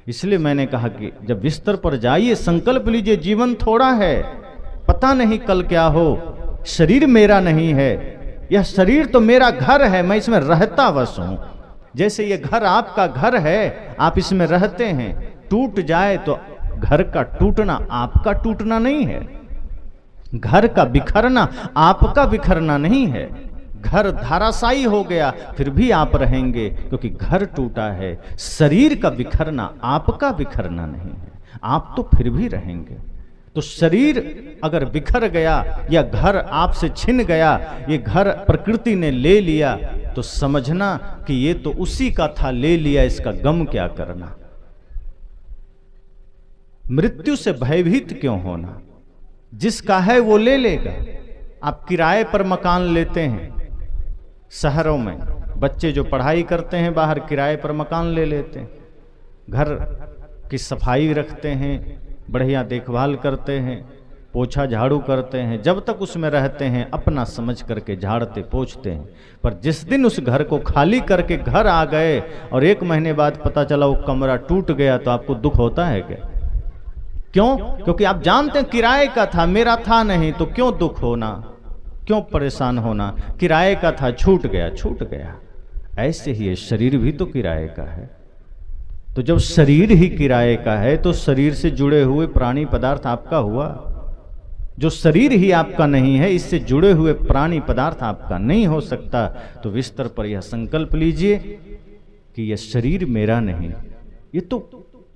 इसलिए मैंने कहा कि जब बिस्तर पर जाइए संकल्प लीजिए, जीवन थोड़ा है, पता नहीं कल क्या हो। शरीर मेरा नहीं है, यह शरीर तो मेरा घर है, मैं इसमें रहता बस हूं। जैसे ये घर आपका घर है, आप इसमें रहते हैं, टूट जाए तो घर का टूटना आपका टूटना नहीं है, घर का बिखरना आपका बिखरना नहीं है। घर धाराशायी हो गया फिर भी आप रहेंगे, क्योंकि घर टूटा है। शरीर का बिखरना आपका बिखरना नहीं है, आप तो फिर भी रहेंगे। तो शरीर अगर बिखर गया या घर आपसे छिन गया, ये घर प्रकृति ने ले लिया, तो समझना कि ये तो उसी का था, ले लिया, इसका गम क्या करना। मृत्यु से भयभीत क्यों होना, जिसका है वो ले लेगा। आप किराए पर मकान लेते हैं, शहरों में बच्चे जो पढ़ाई करते हैं बाहर किराए पर मकान ले लेते हैं, घर की सफाई रखते हैं, बढ़िया देखभाल करते हैं, पोछा झाड़ू करते हैं, जब तक उसमें रहते हैं अपना समझ करके झाड़ते पोछते हैं। पर जिस दिन उस घर को खाली करके घर आ गए और 1 महीने बाद पता चला वो कमरा टूट गया, तो आपको दुख होता है क्या? क्यों? क्योंकि आप जानते हैं किराए का था, मेरा था नहीं, तो क्यों दुख होना, क्यों परेशान होना? किराए का था, छूट गया, छूट गया। ऐसे ही शरीर भी तो किराए का है। तो जब शरीर ही किराए का है तो शरीर से जुड़े हुए प्राणी पदार्थ आपका हुआ। जो शरीर ही आपका नहीं है, इससे जुड़े हुए प्राणी पदार्थ आपका नहीं हो सकता। तो बिस्तर पर यह संकल्प लीजिए कि यह शरीर मेरा नहीं, ये तो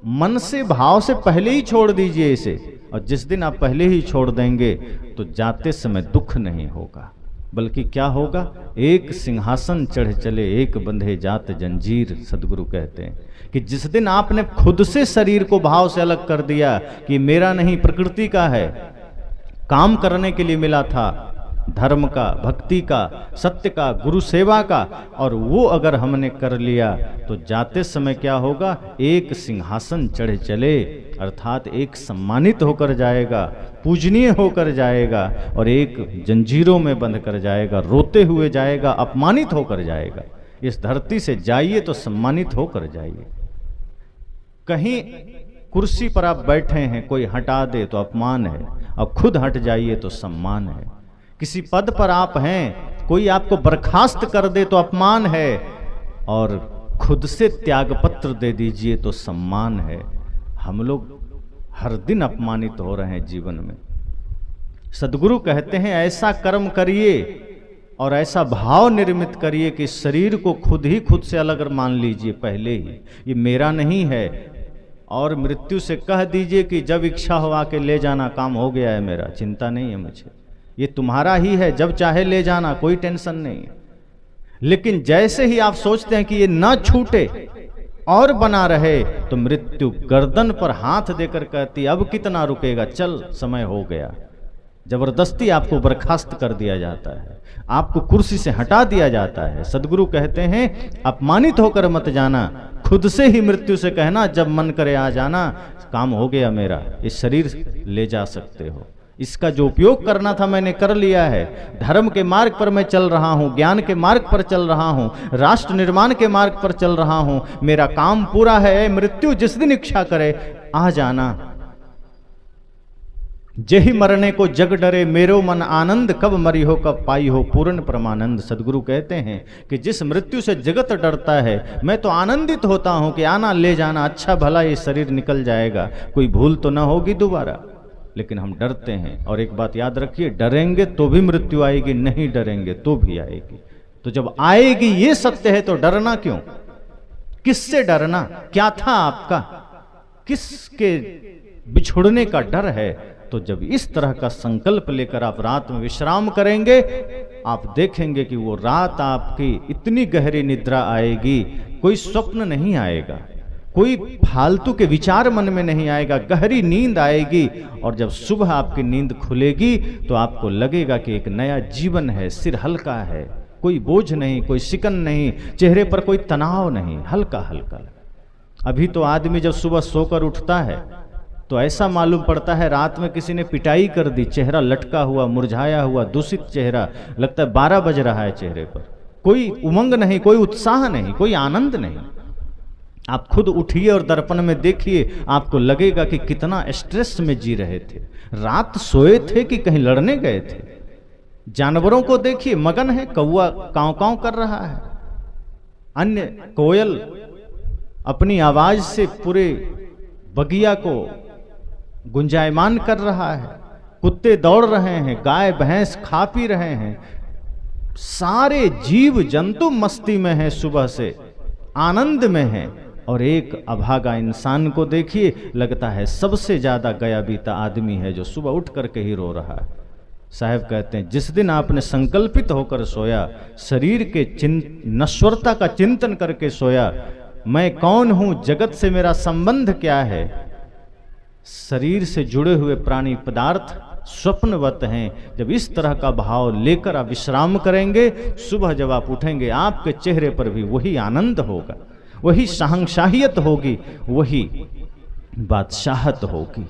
मन से भाव से पहले ही छोड़ दीजिए इसे, और जिस दिन आप पहले ही छोड़ देंगे तो जाते समय दुख नहीं होगा, बल्कि क्या होगा, एक सिंहासन चढ़ चले एक बंधे जात जंजीर। सदगुरु कहते हैं कि जिस दिन आपने खुद से शरीर को भाव से अलग कर दिया कि मेरा नहीं प्रकृति का है, काम करने के लिए मिला था, धर्म का, भक्ति का, सत्य का, गुरु सेवा का, और वो अगर हमने कर लिया तो जाते समय क्या होगा, एक सिंहासन चढ़ चले, अर्थात एक सम्मानित होकर जाएगा, पूजनीय होकर जाएगा, और एक जंजीरों में बंध कर जाएगा, रोते हुए जाएगा, अपमानित होकर जाएगा। इस धरती से जाइए तो सम्मानित होकर जाइए। कहीं कुर्सी पर आप बैठे हैं, कोई हटा दे तो अपमान है, और खुद हट जाइए तो सम्मान है। किसी पद पर आप हैं, कोई आपको बर्खास्त कर दे तो अपमान है, और खुद से त्यागपत्र दे दीजिए तो सम्मान है। हम लोग हर दिन अपमानित हो रहे हैं जीवन में। सदगुरु कहते हैं ऐसा कर्म करिए और ऐसा भाव निर्मित करिए कि शरीर को खुद ही खुद से अलग मान लीजिए पहले ही, ये मेरा नहीं है, और मृत्यु से कह दीजिए कि जब इच्छा हो आके ले जाना, काम हो गया है मेरा, चिंता नहीं है मुझे, ये तुम्हारा ही है, जब चाहे ले जाना, कोई टेंशन नहीं है। लेकिन जैसे ही आप सोचते हैं कि ये ना छूटे और बना रहे, तो मृत्यु गर्दन पर हाथ देकर कहती अब कितना रुकेगा, चल समय हो गया। जबरदस्ती आपको बर्खास्त कर दिया जाता है, आपको कुर्सी से हटा दिया जाता है। सदगुरु कहते हैं अपमानित होकर मत जाना, खुद से ही मृत्यु से कहना जब मन करे आ जाना, काम हो गया मेरा, इस शरीर ले जा सकते हो, इसका जो उपयोग करना था मैंने कर लिया है। धर्म के मार्ग पर मैं चल रहा हूँ, ज्ञान के मार्ग पर चल रहा हूँ, राष्ट्र निर्माण के मार्ग पर चल रहा हूँ, मेरा काम पूरा है। मृत्यु जिस दिन इच्छा करे आ जाना। जेहि मरने को जग डरे, मेरो मन आनंद, कब मरी हो कब पाई हो पूर्ण परमानंद। सदगुरु कहते हैं कि जिस मृत्यु से जगत डरता है, मैं तो आनंदित होता हूं कि आना ले जाना, अच्छा भला ये शरीर निकल जाएगा, कोई भूल तो ना होगी दोबारा। लेकिन हम डरते हैं। और एक बात याद रखिए, डरेंगे तो भी मृत्यु आएगी, नहीं डरेंगे तो भी आएगी। तो जब आएगी ये सत्य है तो डरना क्यों? किससे डरना? क्या था आपका? किसके बिछुड़ने का डर है? तो जब इस तरह का संकल्प लेकर आप रात में विश्राम करेंगे, आप देखेंगे कि वो रात आपकी इतनी गहरी निद्रा आएगी, कोई स्वप्न नहीं आएगा, कोई फालतू के विचार मन में नहीं आएगा, गहरी नींद आएगी। और जब सुबह आपकी नींद खुलेगी तो आपको लगेगा कि एक नया जीवन है, सिर हल्का है, कोई बोझ नहीं, कोई शिकन नहीं, चेहरे पर कोई तनाव नहीं, हल्का हल्का। अभी तो आदमी जब सुबह सोकर उठता है तो ऐसा मालूम पड़ता है रात में किसी ने पिटाई कर दी, चेहरा लटका हुआ, मुरझाया हुआ, दूषित चेहरा, लगता है 12 बज रहा है चेहरे पर, कोई उमंग नहीं, कोई उत्साह नहीं, कोई आनंद नहीं। आप खुद उठिए और दर्पण में देखिए, आपको लगेगा कि कितना स्ट्रेस में जी रहे थे, रात सोए थे कि कहीं लड़ने गए थे। जानवरों को देखिए, मगन है, कौवा कांव कांव कर रहा है, अन्य कोयल अपनी आवाज से पूरे बगिया को गुंजायमान कर रहा है, कुत्ते दौड़ रहे हैं, गाय भैंस खा पी रहे हैं, सारे जीव जंतु मस्ती में हैं, सुबह से आनंद में हैं। और एक अभागा इंसान को देखिए, लगता है सबसे ज्यादा गया बीता आदमी है जो सुबह उठ करके ही रो रहा है। साहब कहते हैं जिस दिन आपने संकल्पित होकर सोया, शरीर के नश्वरता का चिंतन करके सोया, मैं कौन हूं, जगत से मेरा संबंध क्या है, शरीर से जुड़े हुए प्राणी पदार्थ स्वप्नवत हैं। जब इस तरह का भाव लेकर आप विश्राम करेंगे, सुबह जब आप उठेंगे आपके चेहरे पर भी वही आनंद होगा, वही शहंशाहियत होगी, वही बादशाहत होगी।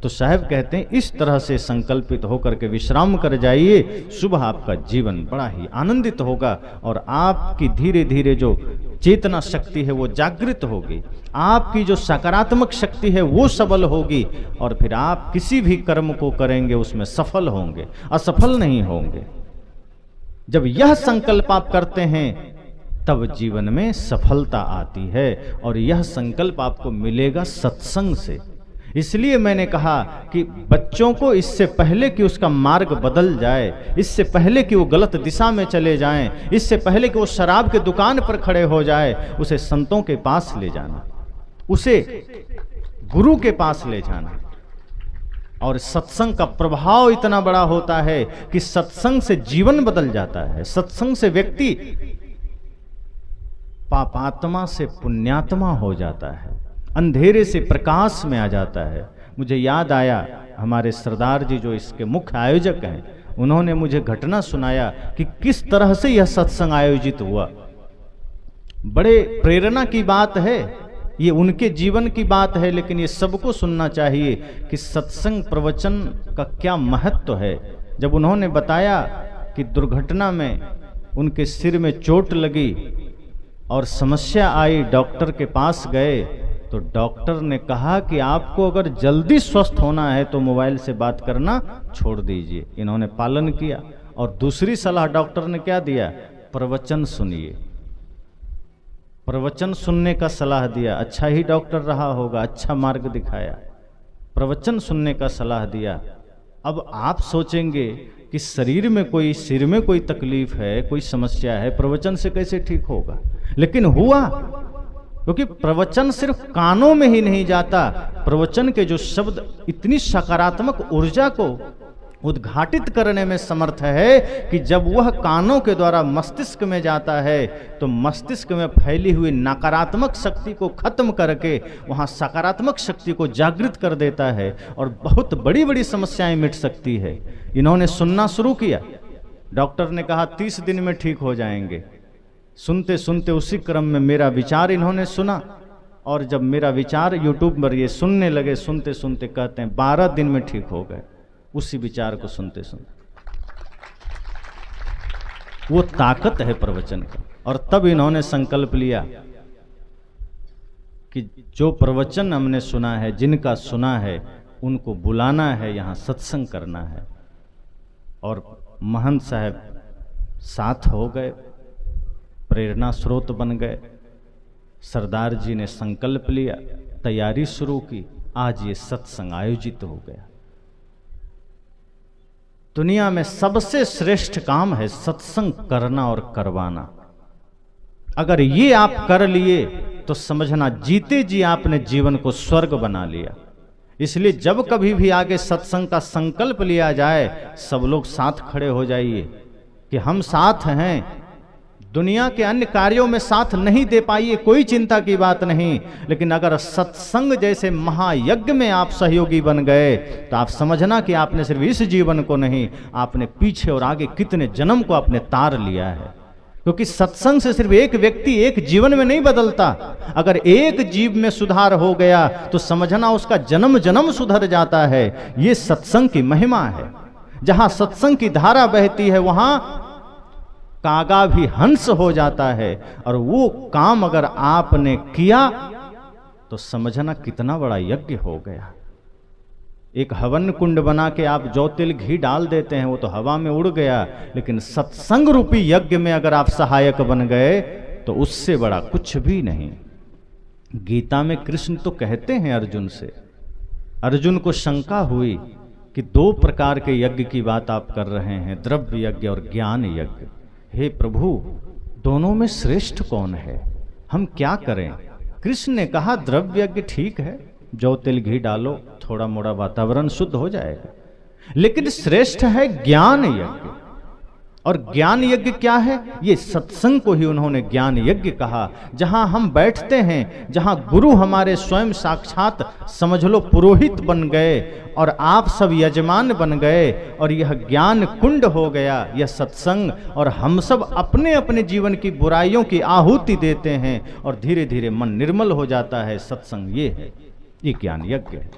तो साहब कहते हैं इस तरह से संकल्पित होकर के विश्राम कर जाइए, सुबह आपका जीवन बड़ा ही आनंदित होगा और आपकी धीरे धीरे जो चेतना शक्ति है वो जागृत होगी, आपकी जो सकारात्मक शक्ति है वो सबल होगी, और फिर आप किसी भी कर्म को करेंगे उसमें सफल होंगे, असफल नहीं होंगे। जब यह संकल्प आप करते हैं तब जीवन में सफलता आती है, और यह संकल्प आपको मिलेगा सत्संग से। इसलिए मैंने कहा कि बच्चों को इससे पहले कि उसका मार्ग बदल जाए, इससे पहले कि वो गलत दिशा में चले जाएं, इससे पहले कि वो शराब के दुकान पर खड़े हो जाए, उसे संतों के पास ले जाना, उसे गुरु के पास ले जाना। और सत्संग का प्रभाव इतना बड़ा होता है कि सत्संग से जीवन बदल जाता है। सत्संग से व्यक्ति पापात्मा से पुण्यात्मा हो जाता है, अंधेरे से प्रकाश में आ जाता है। मुझे याद आया, हमारे सरदार जी जो इसके मुख्य आयोजक हैं, उन्होंने मुझे घटना सुनाया कि किस तरह से यह सत्संग आयोजित हुआ। बड़े प्रेरणा की बात है, ये उनके जीवन की बात है, लेकिन ये सबको सुनना चाहिए कि सत्संग प्रवचन का क्या महत्व है। जब उन्होंने बताया कि दुर्घटना में उनके सिर में चोट लगी और समस्या आई, डॉक्टर के पास गए, तो डॉक्टर ने कहा कि आपको अगर जल्दी स्वस्थ होना है तो मोबाइल से बात करना छोड़ दीजिए। इन्होंने पालन किया। और दूसरी सलाह डॉक्टर ने क्या दिया? प्रवचन सुनिए। प्रवचन सुनने का सलाह दिया। अच्छा ही डॉक्टर रहा होगा, अच्छा मार्ग दिखाया, प्रवचन सुनने का सलाह दिया। अब आप सोचेंगे कि शरीर में कोई, सिर में कोई तकलीफ है, कोई समस्या है, प्रवचन से कैसे ठीक होगा? लेकिन हुआ, क्योंकि प्रवचन सिर्फ कानों में ही नहीं जाता। प्रवचन के जो शब्द इतनी सकारात्मक ऊर्जा को उद्घाटित करने में समर्थ है कि जब वह कानों के द्वारा मस्तिष्क में जाता है तो मस्तिष्क में फैली हुई नकारात्मक शक्ति को खत्म करके वहां सकारात्मक शक्ति को जागृत कर देता है और बहुत बड़ी बड़ी समस्याएं मिट सकती है। इन्होंने सुनना शुरू किया। डॉक्टर ने कहा 30 दिन में ठीक हो जाएंगे। सुनते सुनते उसी क्रम में मेरा विचार इन्होंने सुना, और जब मेरा विचार यूट्यूब पर ये सुनने लगे, सुनते सुनते कहते हैं 12 दिन में ठीक हो गए। उसी विचार को सुनते सुनते, वो ताकत है प्रवचन का। और तब इन्होंने संकल्प लिया कि जो प्रवचन हमने सुना है, जिनका सुना है, उनको बुलाना है, यहाँ सत्संग करना है। और महंत साहब साथ हो गए, प्रेरणा स्रोत बन गए। सरदार जी ने संकल्प लिया, तैयारी शुरू की, आज ये सत्संग आयोजित हो गया। दुनिया में सबसे श्रेष्ठ काम है सत्संग करना और करवाना। अगर ये आप कर लिए तो समझना जीते जी आपने जीवन को स्वर्ग बना लिया। इसलिए जब कभी भी आगे सत्संग का संकल्प लिया जाए, सब लोग साथ खड़े हो जाइए कि हम साथ हैं। दुनिया के अन्य कार्यों में साथ नहीं दे पाइए, कोई चिंता की बात नहीं, लेकिन अगर सत्संग जैसे महायज्ञ में आप सहयोगी बन गए तो आप समझना कि आपने सिर्फ इस जीवन को नहीं, आपने पीछे और आगे कितने जन्म को आपने तार लिया है। क्योंकि सत्संग से सिर्फ एक व्यक्ति एक जीवन में नहीं बदलता। अगर एक जीव में सुधार हो गया तो समझना उसका जन्म जन्म सुधर जाता है। ये सत्संग की महिमा है। जहां सत्संग की धारा बहती है वहां कागा भी हंस हो जाता है। और वो काम अगर आपने किया तो समझना कितना बड़ा यज्ञ हो गया। एक हवन कुंड बना के आप जौ तिल घी डाल देते हैं, वो तो हवा में उड़ गया, लेकिन सत्संग रूपी यज्ञ में अगर आप सहायक बन गए तो उससे बड़ा कुछ भी नहीं। गीता में कृष्ण तो कहते हैं अर्जुन से, अर्जुन को शंका हुई कि 2 प्रकार के यज्ञ की बात आप कर रहे हैं, द्रव्य यज्ञ और ज्ञान यज्ञ। हे प्रभु, दोनों में श्रेष्ठ कौन है, हम क्या करें? कृष्ण ने कहा द्रव्य यज्ञ ठीक है, जौ तिल घी डालो, थोड़ा मोड़ा वातावरण शुद्ध हो जाएगा, लेकिन श्रेष्ठ है ज्ञान यज्ञ। और ज्ञान यज्ञ क्या है? ये सत्संग को ही उन्होंने ज्ञान यज्ञ कहा। जहां हम बैठते हैं, जहां गुरु हमारे स्वयं साक्षात समझ लो पुरोहित बन गए और आप सब यजमान बन गए, और यह ज्ञान कुंड हो गया यह सत्संग। और हम सब अपने अपने जीवन की बुराइयों की आहुति देते हैं और धीरे धीरे मन निर्मल हो जाता है। सत्संग ये है, ये ज्ञान यज्ञ है।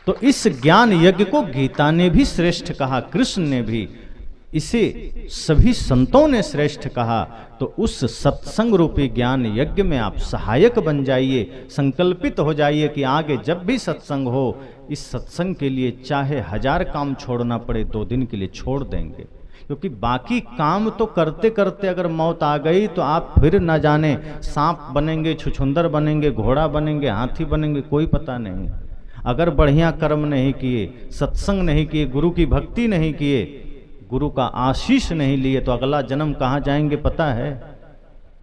तो इस ज्ञान यज्ञ को गीता ने भी श्रेष्ठ कहा, कृष्ण ने भी, इसे सभी संतों ने श्रेष्ठ कहा। तो उस सत्संग रूपी ज्ञान यज्ञ में आप सहायक बन जाइए, संकल्पित हो जाइए कि आगे जब भी सत्संग हो, इस सत्संग के लिए चाहे 1000 काम छोड़ना पड़े, 2 दिन के लिए छोड़ देंगे। क्योंकि बाकी काम तो करते करते अगर मौत आ गई तो आप फिर न जाने सांप बनेंगे, छुछुंदर बनेंगे, घोड़ा बनेंगे, हाथी बनेंगे, कोई पता नहीं। अगर बढ़िया कर्म नहीं किए, सत्संग नहीं किए, गुरु की भक्ति नहीं किए, गुरु का आशीष नहीं लिए, तो अगला जन्म कहाँ जाएंगे पता है?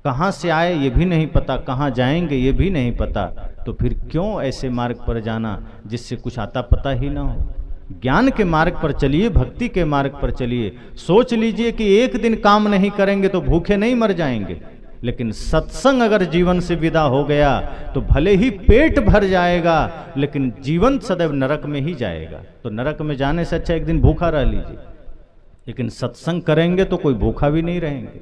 कहाँ से आए ये भी नहीं पता, कहाँ जाएंगे ये भी नहीं पता। तो फिर क्यों ऐसे मार्ग पर जाना जिससे कुछ आता पता ही ना हो। ज्ञान के मार्ग पर चलिए, भक्ति के मार्ग पर चलिए। सोच लीजिए कि एक दिन काम नहीं करेंगे तो भूखे नहीं मर जाएंगे, लेकिन सत्संग अगर जीवन से विदा हो गया तो भले ही पेट भर जाएगा, लेकिन जीवन सदैव नरक में ही जाएगा। तो नरक में जाने से अच्छा एक दिन भूखा रह लीजिए, लेकिन सत्संग करेंगे तो कोई भूखा भी नहीं रहेंगे।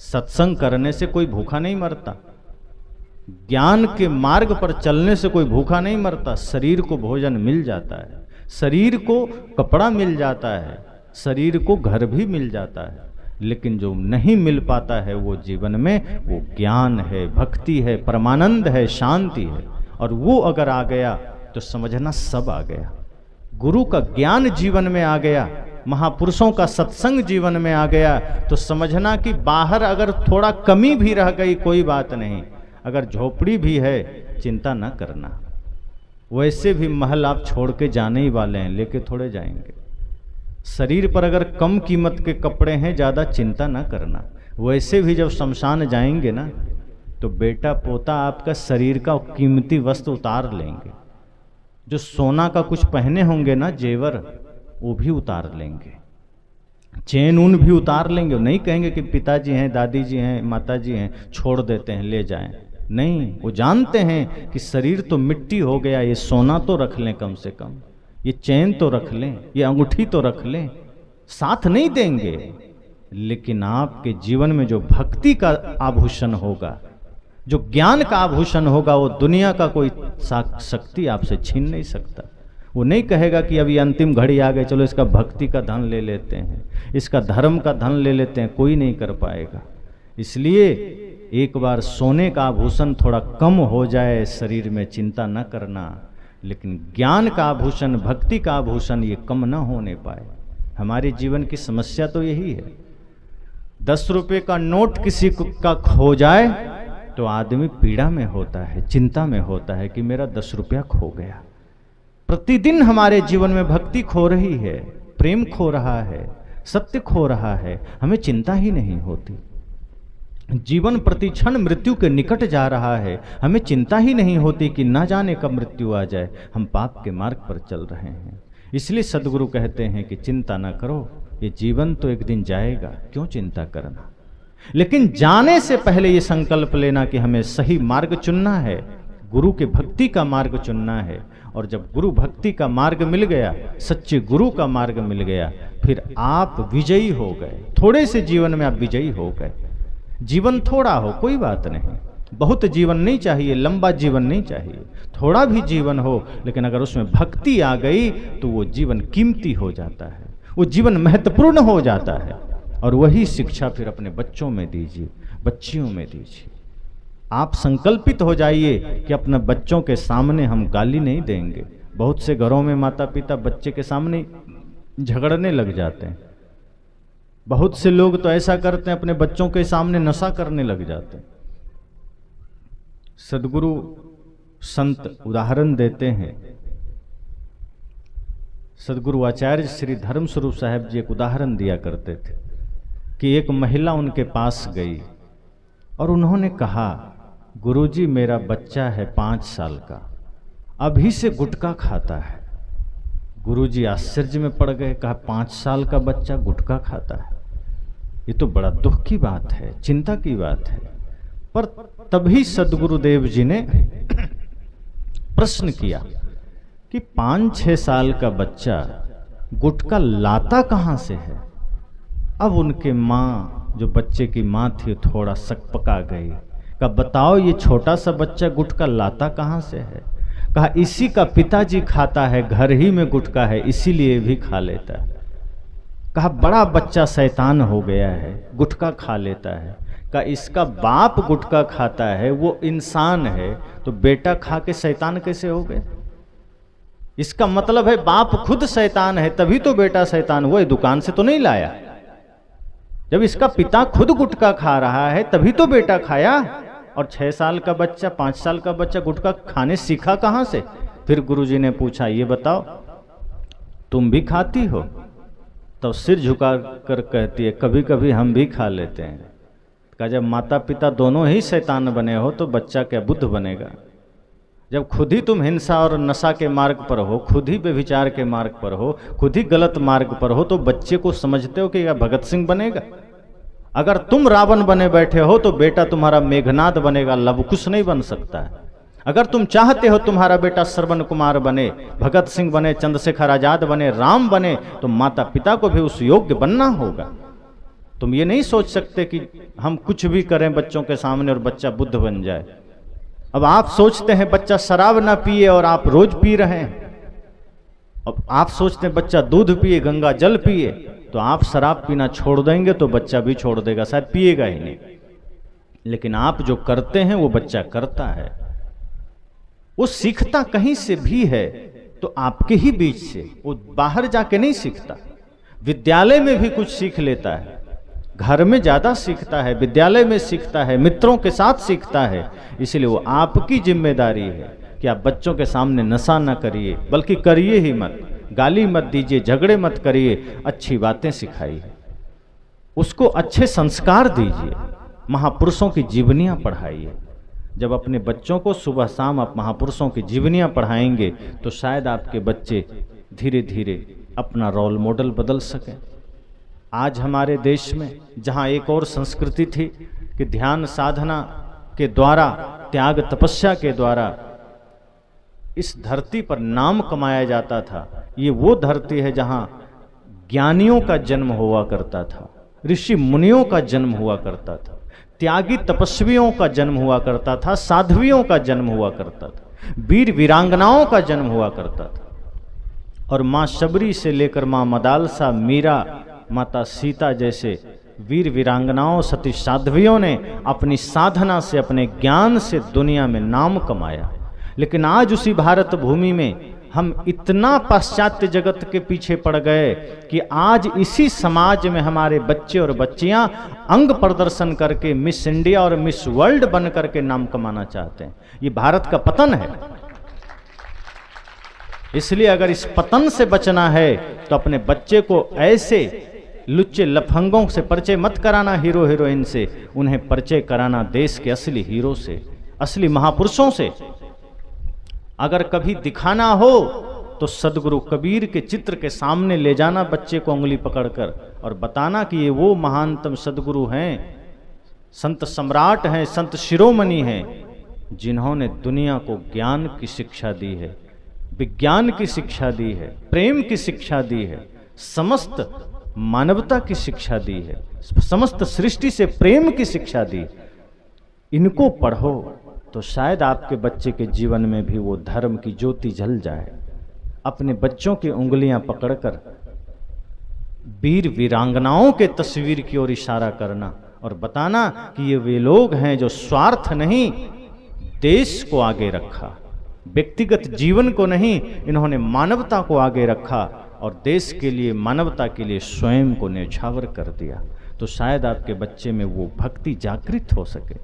सत्संग करने से कोई भूखा नहीं मरता, ज्ञान के मार्ग पर चलने से कोई भूखा नहीं मरता। शरीर को भोजन मिल जाता है, शरीर को कपड़ा मिल जाता है, शरीर को घर भी मिल जाता है, लेकिन जो नहीं मिल पाता है वो जीवन में वो ज्ञान है, भक्ति है, परमानंद है, शांति है। और वो अगर आ गया तो समझना सब आ गया। गुरु का ज्ञान जीवन में आ गया, महापुरुषों का सत्संग जीवन में आ गया, तो समझना कि बाहर अगर थोड़ा कमी भी रह गई कोई बात नहीं, अगर झोपड़ी भी है चिंता न करना। वैसे भी महल आप छोड़ के जाने ही वाले हैं, लेके थोड़े जाएंगे। शरीर पर अगर कम कीमत के कपड़े हैं, ज़्यादा चिंता न करना। वैसे भी जब शमशान जाएंगे ना, तो बेटा पोता आपका शरीर का कीमती वस्त्र उतार लेंगे। जो सोना का कुछ पहने होंगे ना जेवर, वो भी उतार लेंगे, चैन ऊन भी उतार लेंगे। नहीं कहेंगे कि पिताजी हैं, दादी जी हैं, माता जी हैं, छोड़ देते हैं, ले जाएं। नहीं, वो जानते हैं कि शरीर तो मिट्टी हो गया, ये सोना तो रख लें, कम से कम ये चैन तो रख लें, ये अंगूठी तो रख लें। साथ नहीं देंगे, लेकिन आपके जीवन में जो भक्ति का आभूषण होगा, जो ज्ञान का आभूषण होगा, वो दुनिया का कोई शक्ति आपसे छीन नहीं सकता। वो नहीं कहेगा कि अभी अंतिम घड़ी आ गई, चलो इसका भक्ति का धन ले लेते हैं, इसका धर्म का धन ले लेते हैं। कोई नहीं कर पाएगा। इसलिए एक बार सोने का आभूषण थोड़ा कम हो जाए शरीर में, चिंता न करना, लेकिन ज्ञान का आभूषण, भक्ति का आभूषण ये कम न होने पाए। हमारे जीवन की समस्या तो यही है। 10 रुपये का नोट किसी का खो जाए तो आदमी पीड़ा में होता है, चिंता में होता है कि मेरा 10 रुपया खो गया। प्रतिदिन हमारे जीवन में भक्ति खो रही है, प्रेम खो रहा है, सत्य खो रहा है, हमें चिंता ही नहीं होती। जीवन प्रतिक्षण मृत्यु के निकट जा रहा है, हमें चिंता ही नहीं होती कि ना जाने कब मृत्यु आ जाए। हम पाप के मार्ग पर चल रहे हैं। इसलिए सदगुरु कहते हैं कि चिंता ना करो, ये जीवन तो एक दिन जाएगा, क्यों चिंता करना। लेकिन जाने से पहले ये संकल्प लेना कि हमें सही मार्ग चुनना है, गुरु के भक्ति का मार्ग चुनना है। और जब गुरु भक्ति का मार्ग मिल गया, सच्चे गुरु का मार्ग मिल गया, फिर आप विजयी हो गए। थोड़े से जीवन में आप विजयी हो गए। जीवन थोड़ा हो कोई बात नहीं, बहुत जीवन नहीं चाहिए, लंबा जीवन नहीं चाहिए, थोड़ा भी जीवन हो, लेकिन अगर उसमें भक्ति आ गई तो वो जीवन कीमती हो जाता है, वो जीवन महत्वपूर्ण हो जाता है। और वही शिक्षा फिर अपने बच्चों में दीजिए, बच्चियों में दीजिए। आप संकल्पित हो जाइए कि अपने बच्चों के सामने हम गाली नहीं देंगे। बहुत से घरों में माता पिता बच्चे के सामने झगड़ने लग जाते हैं। बहुत से लोग तो ऐसा करते हैं, अपने बच्चों के सामने नशा करने लग जाते हैं। सदगुरु संत उदाहरण देते हैं। सदगुरु आचार्य श्री धर्मस्वरूप साहब जी एक उदाहरण दिया करते थे कि एक महिला उनके पास गई और उन्होंने कहा, गुरुजी मेरा बच्चा है 5 साल का, अभी से गुटखा खाता है। गुरुजी आश्चर्य में पड़ गए, कहा 5 साल का बच्चा गुटखा खाता है, ये तो बड़ा दुख की बात है, चिंता की बात है। पर तभी सदगुरुदेव जी ने प्रश्न किया कि 5-6 साल का बच्चा गुटखा लाता कहाँ से है। अब उनके माँ, जो बच्चे की माँ थी, थोड़ा सकपका गई। कहा बताओ ये छोटा सा बच्चा गुटखा लाता कहाँ से है। कहा इसी का पिताजी खाता है, घर ही में गुटखा है, इसीलिए भी खा लेता है। कहा बड़ा बच्चा शैतान हो गया है, गुटखा खा लेता है। कहा इसका बाप गुटखा खाता है, वो इंसान है, तो बेटा खा के शैतान कैसे हो गए। इसका मतलब है बाप खुद शैतान है, तभी तो बेटा शैतान हुआ, दुकान से तो नहीं लाया। जब इसका पिता खुद गुटखा खा रहा है तभी तो बेटा खाया। और 6 साल का बच्चा, 5 साल का बच्चा गुटखा खाने सीखा कहाँ से। फिर गुरुजी ने पूछा, ये बताओ तुम भी खाती हो। तो सिर झुका कर कहती है, कभी कभी हम भी खा लेते हैं। कहा जब माता पिता दोनों ही शैतान बने हो तो बच्चा क्या बुद्ध बनेगा। जब खुद ही तुम हिंसा और नशा के मार्ग पर हो, खुद ही व्यभिचार के मार्ग पर हो, खुद ही गलत मार्ग पर हो, तो बच्चे को समझते हो कि यह भगत सिंह बनेगा? अगर तुम रावण बने बैठे हो तो बेटा तुम्हारा मेघनाद बनेगा, लवकुश नहीं बन सकता है। अगर तुम चाहते हो तुम्हारा बेटा श्रवण कुमार बने, भगत सिंह बने, चंद्रशेखर आजाद बने, राम बने, तो माता पिता को भी उस योग्य बनना होगा। तुम ये नहीं सोच सकते कि हम कुछ भी करें बच्चों के सामने और बच्चा बुद्ध बन जाए। अब आप सोचते हैं बच्चा शराब ना पिए और आप रोज पी रहे हैं। अब आप सोचते हैं बच्चा दूध पिए, गंगा जल पिए, तो आप शराब पीना छोड़ देंगे तो बच्चा भी छोड़ देगा, शायद पिएगा ही नहीं। लेकिन आप जो करते हैं वो बच्चा करता है। वो सीखता कहीं से भी है तो आपके ही बीच से, वो बाहर जाके नहीं सीखता। विद्यालय में भी कुछ सीख लेता है, घर में ज्यादा सीखता है, विद्यालय में सीखता है, मित्रों के साथ सीखता है। इसलिए वो आपकी जिम्मेदारी है कि आप बच्चों के सामने नशा ना करिए, बल्कि करिए ही मत, गाली मत दीजिए, झगड़े मत करिए, अच्छी बातें सिखाइए, उसको अच्छे संस्कार दीजिए, महापुरुषों की जीवनियाँ पढ़ाइए। जब अपने बच्चों को सुबह शाम आप महापुरुषों की जीवनियाँ पढ़ाएंगे तो शायद आपके बच्चे धीरे धीरे अपना रोल मॉडल बदल सकें। आज हमारे देश में जहाँ एक और संस्कृति थी कि ध्यान साधना के द्वारा, त्याग तपस्या के द्वारा इस धरती पर नाम कमाया जाता था, ये वो धरती है जहाँ ज्ञानियों का जन्म हुआ करता था, ऋषि मुनियों का जन्म हुआ करता था, त्यागी तपस्वियों का जन्म हुआ करता था, साध्वियों का जन्म हुआ करता था, वीर वीरांगनाओं का जन्म हुआ करता था। और माँ शबरी से लेकर माँ मदालसा, मीरा, माता सीता जैसे वीर वीरांगनाओं, सती साध्वियों ने अपनी साधना से, अपने ज्ञान से दुनिया में नाम कमाया। लेकिन आज उसी भारत भूमि में हम इतना पाश्चात्य जगत के पीछे पड़ गए कि आज इसी समाज में हमारे बच्चे और बच्चियां अंग प्रदर्शन करके मिस इंडिया और मिस वर्ल्ड बन करके नाम कमाना चाहते हैं। ये भारत का पतन है। इसलिए अगर इस पतन से बचना है तो अपने बच्चे को ऐसे लुच्चे लफंगों से परिचय मत कराना, हीरो हीरोइन से, उन्हें परिचय कराना देश के असली हीरो से, असली महापुरुषों से। अगर कभी दिखाना हो तो सदगुरु कबीर के चित्र के सामने ले जाना बच्चे को उंगली पकड़कर और बताना कि ये वो महानतम सदगुरु हैं, संत सम्राट हैं, संत शिरोमणि हैं, जिन्होंने दुनिया को ज्ञान की शिक्षा दी है, विज्ञान की शिक्षा दी है, प्रेम की शिक्षा दी है, समस्त मानवता की शिक्षा दी है, समस्त सृष्टि से प्रेम की शिक्षा दी। इनको पढ़ो तो शायद आपके बच्चे के जीवन में भी वो धर्म की ज्योति जल जाए। अपने बच्चों की उंगलियां पकड़कर वीर वीरांगनाओं के तस्वीर की ओर इशारा करना और बताना कि ये वे लोग हैं जो स्वार्थ नहीं, देश को आगे रखा, व्यक्तिगत जीवन को नहीं, इन्होंने मानवता को आगे रखा और देश के लिए, मानवता के लिए स्वयं को न्यौछावर कर दिया। तो शायद आपके बच्चे में वो भक्ति जागृत हो सके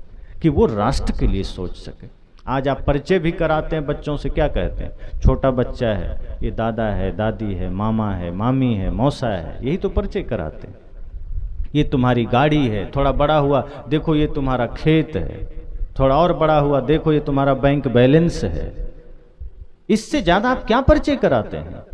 कि वो राष्ट्र के लिए सोच सके। आज आप परिचय भी कराते हैं बच्चों से, क्या कहते हैं? छोटा बच्चा है, ये दादा है, दादी है, मामा है, मामी है, मौसा है, यही तो परिचय कराते हैं। ये तुम्हारी गाड़ी है, थोड़ा बड़ा हुआ देखो ये तुम्हारा खेत है, थोड़ा और बड़ा हुआ देखो ये तुम्हारा बैंक बैलेंस है। इससे ज्यादा आप क्या परिचय कराते हैं?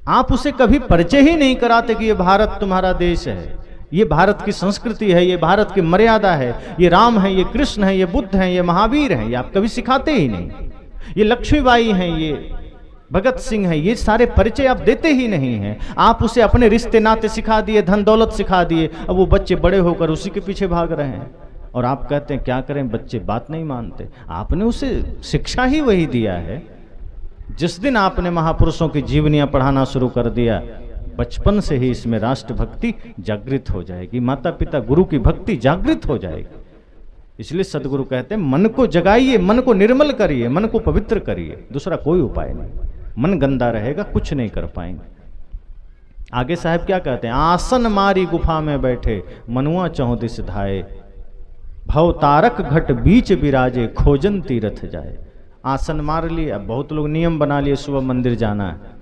आप उसे कभी परिचय ही नहीं कराते कि ये भारत तुम्हारा देश है, ये भारत की संस्कृति है, ये भारत की मर्यादा है, ये राम है, ये कृष्ण है, ये बुद्ध है, ये महावीर है, ये आप कभी सिखाते ही नहीं। ये लक्ष्मीबाई हैं, ये भगत सिंह है, ये सारे परिचय आप देते ही नहीं हैं। आप उसे अपने रिश्ते नाते सिखा दिए, धन दौलत सिखा दिए, अब वो बच्चे बड़े होकर उसी के पीछे भाग रहे हैं। और आप कहते हैं क्या करें, बच्चे बात नहीं मानते। आपने उसे शिक्षा ही वही दिया है। जिस दिन आपने महापुरुषों की जीवनियां पढ़ाना शुरू कर दिया, बचपन से ही इसमें राष्ट्र भक्ति जागृत हो जाएगी, माता पिता गुरु की भक्ति जागृत हो जाएगी। इसलिए सदगुरु कहते हैं मन को जगाइए, मन को निर्मल करिए, मन को पवित्र करिए, दूसरा कोई उपाय नहीं। मन गंदा रहेगा कुछ नहीं कर पाएंगे। आगे साहब क्या कहते हैं? आसन मारी गुफा में बैठे, मनुआ चौदिस धाये, भव तारक घट बीच विराजे, खोजन तीरथ जाए। आसन मार लिए, अब बहुत लोग नियम बना लिए सुबह मंदिर जाना है।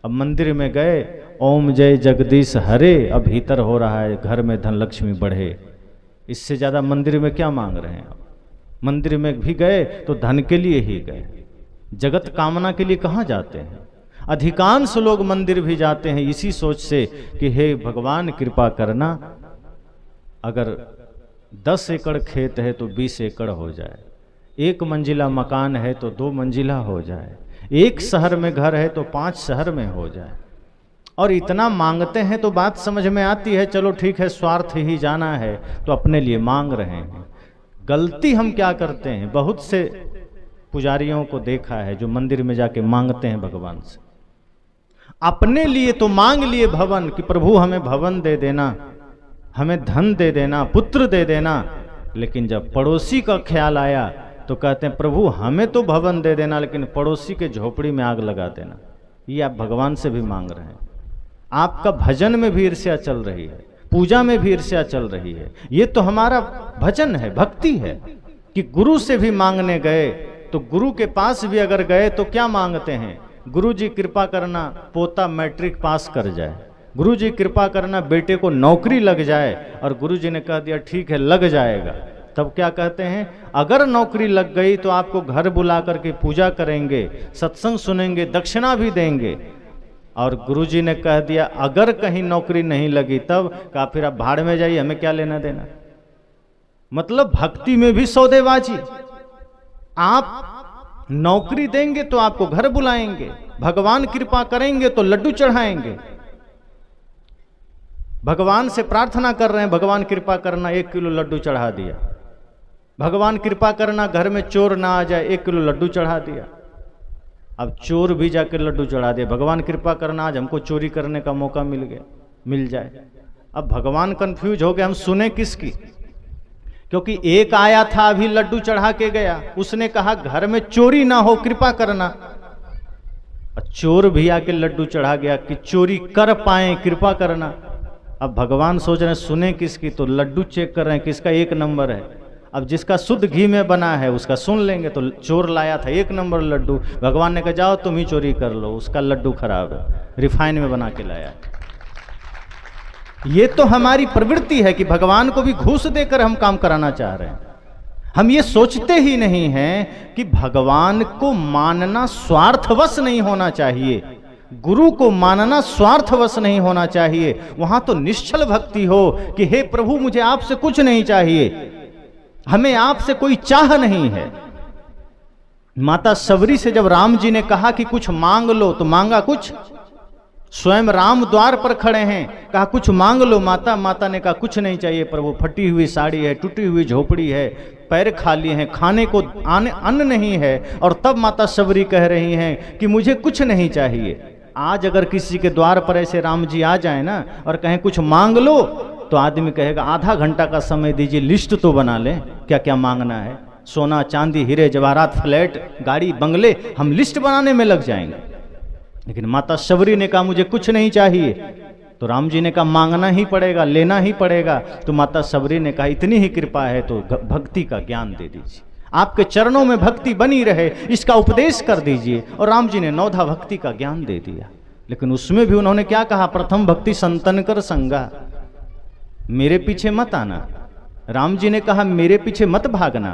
अब मंदिर में गए, ओम जय जगदीश हरे, अब भीतर हो रहा है घर में धन लक्ष्मी बढ़े। इससे ज्यादा मंदिर में क्या मांग रहे हैं आप? मंदिर में भी गए तो धन के लिए ही गए, जगत कामना के लिए कहाँ जाते हैं? अधिकांश लोग मंदिर भी जाते हैं इसी सोच से कि हे भगवान कृपा करना, अगर 10 एकड़ खेत है तो 20 एकड़ हो जाए, 1 मंजिला मकान है तो 2 मंजिला हो जाए, 1 शहर में घर है तो 5 शहर में हो जाए। और इतना मांगते हैं तो बात समझ में आती है, चलो ठीक है स्वार्थ ही जाना है तो अपने लिए मांग रहे हैं। गलती हम क्या करते हैं, बहुत से पुजारियों को देखा है जो मंदिर में जाके मांगते हैं भगवान से, अपने लिए तो मांग लिए भवन कि प्रभु हमें भवन दे देना, हमें धन दे देना, पुत्र दे देना, लेकिन जब पड़ोसी का ख्याल आया तो कहते हैं प्रभु हमें तो भवन दे देना लेकिन पड़ोसी के झोपड़ी में आग लगा देना। ये आप भगवान से भी मांग रहे हैं। आपका भजन में भी ईर्ष्या चल रही है, पूजा में भी ईर्ष्या चल रही है। ये तो हमारा भजन है, भक्ति है कि गुरु से भी मांगने गए तो गुरु के पास भी अगर गए तो क्या मांगते हैं, गुरु जी कृपा करना पोता मैट्रिक पास कर जाए, गुरु जी कृपा करना बेटे को नौकरी लग जाए, और गुरु जी ने कह दिया ठीक है लग जाएगा। तब क्या कहते हैं, अगर नौकरी लग गई तो आपको घर बुला करके पूजा करेंगे, सत्संग सुनेंगे, दक्षिणा भी देंगे। और गुरुजी ने कह दिया अगर कहीं नौकरी नहीं लगी तब कहा फिर आप भाड़ में जाइए, हमें क्या लेना देना। मतलब भक्ति में भी सौदेबाजी। आप नौकरी देंगे तो आपको घर बुलाएंगे, भगवान कृपा करेंगे तो लड्डू चढ़ाएंगे। भगवान से प्रार्थना कर रहे हैं भगवान कृपा करना, 1 किलो लड्डू चढ़ा दिया। भगवान कृपा करना घर में चोर ना आ जाए, 1 किलो लड्डू चढ़ा दिया। अब चोर भी जाकर लड्डू चढ़ा दे, भगवान कृपा करना आज हमको चोरी करने का मौका मिल जाए। अब भगवान कंफ्यूज हो गए हम सुने किसकी, क्योंकि एक आया था अभी लड्डू चढ़ा के गया, उसने कहा घर में चोरी ना हो कृपा करना। चोर भी आके लड्डू चढ़ा गया कि चोरी कर पाए कृपा करना। अब भगवान सोच रहे हैं सुने किसकी, तो लड्डू चेक कर रहे हैं किसका 1 नंबर है। अब जिसका शुद्ध घी में बना है उसका सुन लेंगे। तो चोर लाया था 1 नंबर लड्डू, भगवान ने कहा जाओ तुम ही चोरी कर लो, उसका लड्डू खराब है, रिफाइन में बना के लाया। ये तो हमारी प्रवृत्ति है कि भगवान को भी घूस देकर हम काम कराना चाह रहे हैं। हम ये सोचते ही नहीं हैं कि भगवान को मानना स्वार्थवश नहीं होना चाहिए, गुरु को मानना स्वार्थवश नहीं होना चाहिए। वहां तो निश्चल भक्ति हो कि हे प्रभु मुझे आपसे कुछ नहीं चाहिए, हमें आपसे कोई चाह नहीं है। माता सबरी से जब राम जी ने कहा कि कुछ मांग लो तो मांगा कुछ, स्वयं राम द्वार पर खड़े हैं, कहा कुछ मांग लो माता। माता ने कहा कुछ नहीं चाहिए प्रभु, फटी हुई साड़ी है, टूटी हुई झोपड़ी है, पैर खाली हैं, खाने को अन्न नहीं है। और तब माता सबरी कह रही हैं कि मुझे कुछ नहीं चाहिए। आज अगर किसी के द्वार पर ऐसे राम जी आ जाए ना और कहें कुछ मांग लो, तो आदमी कहेगा आधा घंटा का समय दीजिए, लिस्ट तो बना लें क्या क्या मांगना है, सोना चांदी हीरे जवाहरात फ्लैट गाड़ी बंगले, हम लिस्ट बनाने में लग जाएंगे। लेकिन माता सबरी ने कहा मुझे कुछ नहीं चाहिए, तो राम जी ने कहा मांगना ही पड़ेगा, लेना ही पड़ेगा। तो माता सबरी ने कहा इतनी ही कृपा है तो भक्ति का ज्ञान दे दीजिए, आपके चरणों में भक्ति बनी रहे इसका उपदेश कर दीजिए। और राम जी ने 9धा भक्ति का ज्ञान दे दिया। लेकिन उसमें भी उन्होंने क्या कहा, प्रथम भक्ति संतन कर संगा, मेरे पीछे मत आना। राम जी ने कहा मेरे पीछे मत भागना,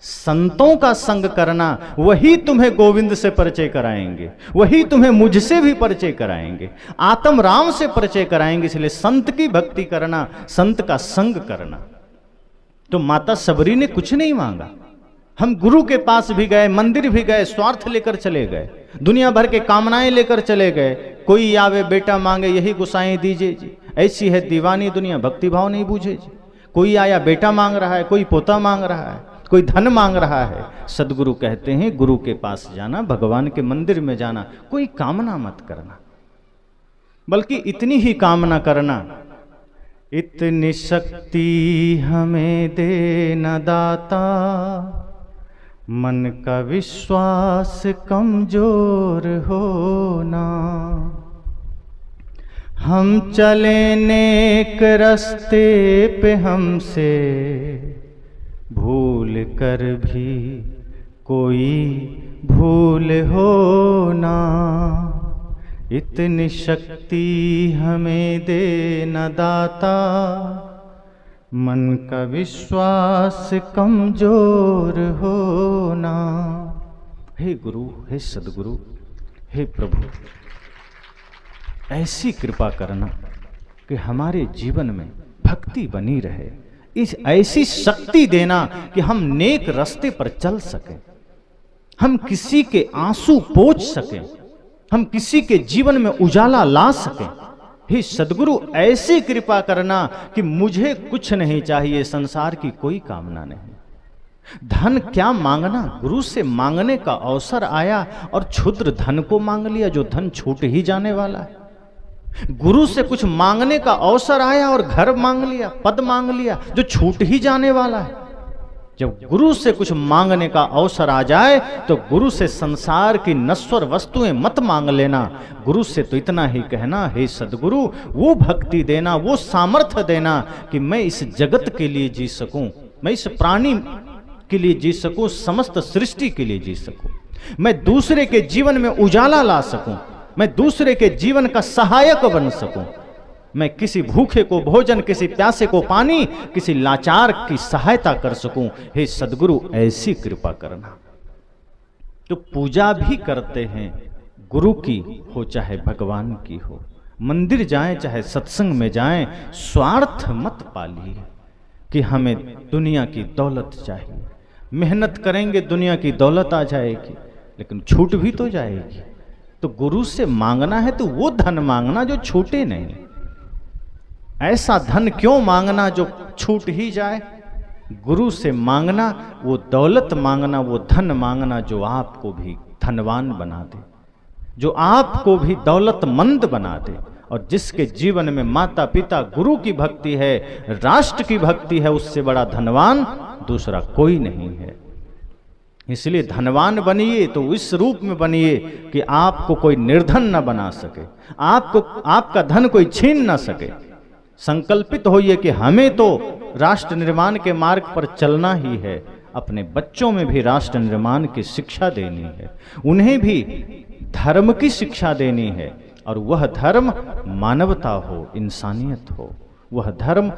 संतों का संग करना, वही तुम्हें गोविंद से परिचय कराएंगे, वही तुम्हें मुझसे भी परिचय कराएंगे, आत्म राम से परिचय कराएंगे। इसलिए संत की भक्ति करना, संत का संग करना। तो माता सबरी ने कुछ नहीं मांगा। हम गुरु के पास भी गए, मंदिर भी गए, स्वार्थ लेकर चले गए, दुनिया भर के कामनाएं लेकर चले गए। कोई आवे बेटा मांगे यही गुसाई दीजिए जी, ऐसी है दीवानी दुनिया भक्ति भाव नहीं बूझे जी। कोई आया बेटा मांग रहा है, कोई पोता मांग रहा है, कोई धन मांग रहा है। सदगुरु कहते हैं गुरु के पास जाना, भगवान के मंदिर में जाना, कोई कामना मत करना, बल्कि इतनी ही कामना करना, इतनी शक्ति हमें देना दाता, मन का विश्वास कमजोर होना। हम चले नेक रास्ते पे हमसे भूल कर भी कोई भूल होना। इतनी शक्ति हमें देना दाता, मन का विश्वास कमजोर होना। हे गुरु, हे सदगुरु, हे प्रभु, ऐसी कृपा करना कि हमारे जीवन में भक्ति बनी रहे, इस ऐसी शक्ति देना कि हम नेक रास्ते पर चल सकें, हम किसी के आंसू पोंछ सकें, हम किसी के जीवन में उजाला ला सकें। हे सदगुरु, ऐसी कृपा करना कि मुझे कुछ नहीं चाहिए, संसार की कोई कामना नहीं। धन क्या मांगना, गुरु से मांगने का अवसर आया और क्षुद्र धन को मांग लिया जो धन छूट ही जाने वाला है। गुरु से कुछ मांगने का अवसर आया और घर मांग लिया, पद मांग लिया जो छूट ही जाने वाला है। जब गुरु से कुछ मांगने का अवसर आ जाए तो गुरु से संसार की नश्वर वस्तुएं मत मांग लेना। गुरु से तो इतना ही कहना, हे सदगुरु, वो भक्ति देना, वो सामर्थ्य देना कि मैं इस जगत के लिए जी सकूं, मैं इस प्राणी के लिए जी सकूं, समस्त सृष्टि के लिए जी सकूं, मैं दूसरे के जीवन में उजाला ला सकूं, मैं दूसरे के जीवन का सहायक बन सकूं, मैं किसी भूखे को भोजन, किसी प्यासे को पानी, किसी लाचार की सहायता कर सकूं। हे सदगुरु, ऐसी कृपा करना। तो पूजा भी करते हैं गुरु की हो चाहे भगवान की हो, मंदिर जाएं चाहे सत्संग में जाएं, स्वार्थ मत पालिए कि हमें दुनिया की दौलत चाहिए। मेहनत करेंगे दुनिया की दौलत आ जाएगी, लेकिन छूट भी तो जाएगी। तो गुरु से मांगना है तो वो धन मांगना जो छूटे नहीं। ऐसा धन क्यों मांगना जो छूट ही जाए। गुरु से मांगना, वो दौलत मांगना, वो धन मांगना जो आपको भी धनवान बना दे, जो आपको भी दौलतमंद बना दे। और जिसके जीवन में माता पिता गुरु की भक्ति है, राष्ट्र की भक्ति है, उससे बड़ा धनवान दूसरा कोई नहीं है। इसलिए धनवान बनिए तो इस रूप में बनिए कि आपको कोई निर्धन न बना सके, आपको आपका धन कोई छीन न सके। संकल्पित होइए कि हमें तो राष्ट्र निर्माण के मार्ग पर चलना ही है, अपने बच्चों में भी राष्ट्र निर्माण की शिक्षा देनी है, उन्हें भी धर्म की शिक्षा देनी है। और वह धर्म मानवता हो, इंसानियत हो, वह धर्म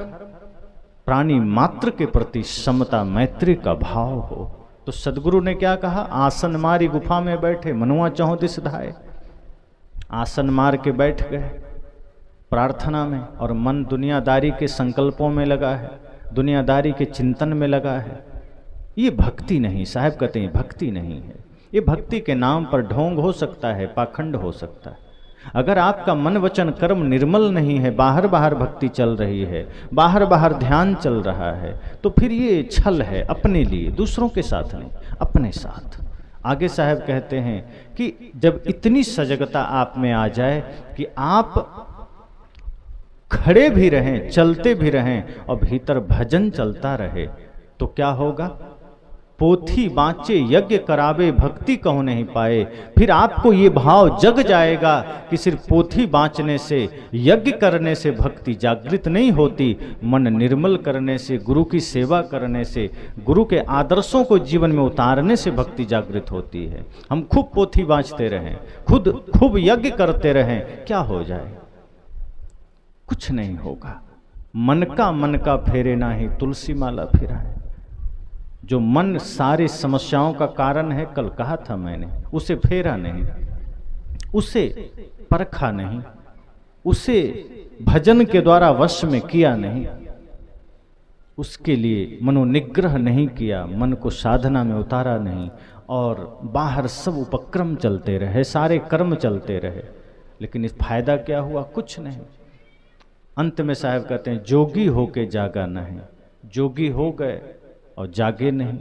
प्राणी मात्र के प्रति समता मैत्री का भाव हो। तो सदगुरु ने क्या कहा, आसन मारी गुफा में बैठे मनुआ चहुँ दिस धाये। आसन मार के बैठ गए प्रार्थना में और मन दुनियादारी के संकल्पों में लगा है, दुनियादारी के चिंतन में लगा है। ये भक्ति नहीं, साहब कहते हैं भक्ति नहीं है। ये भक्ति के नाम पर ढोंग हो सकता है, पाखंड हो सकता है। अगर आपका मन वचन कर्म निर्मल नहीं है, बाहर बाहर भक्ति चल रही है, बाहर बाहर ध्यान चल रहा है, तो फिर ये छल है अपने लिए, दूसरों के साथ नहीं, अपने साथ। आगे साहब कहते हैं कि जब इतनी सजगता आप में आ जाए कि आप खड़े भी रहें, चलते भी रहें और भीतर भजन चलता रहे, तो क्या होगा। पोथी बाँचे यज्ञ करावे, भक्ति कहूँ नहीं पाए। फिर आपको ये भाव जग जाएगा कि सिर्फ पोथी बाँचने से, यज्ञ करने से भक्ति जागृत नहीं होती। मन निर्मल करने से, गुरु की सेवा करने से, गुरु के आदर्शों को जीवन में उतारने से भक्ति जागृत होती है। हम खूब पोथी बाँचते रहें, खुद खूब यज्ञ करते रहें, क्या हो जाए, कुछ नहीं होगा। मन का फेरे ना ही तुलसी माला फिराए। जो मन सारी समस्याओं का कारण है, कल कहा था मैंने, उसे फेरा नहीं, उसे परखा नहीं, उसे भजन के द्वारा वश में किया नहीं, उसके लिए मनोनिग्रह नहीं किया, मन को साधना में उतारा नहीं, और बाहर सब उपक्रम चलते रहे, सारे कर्म चलते रहे, लेकिन इस फायदा क्या हुआ, कुछ नहीं। अंत में साहब कहते हैं जोगी होके जागा नहीं। जोगी हो गए और जागे नहीं।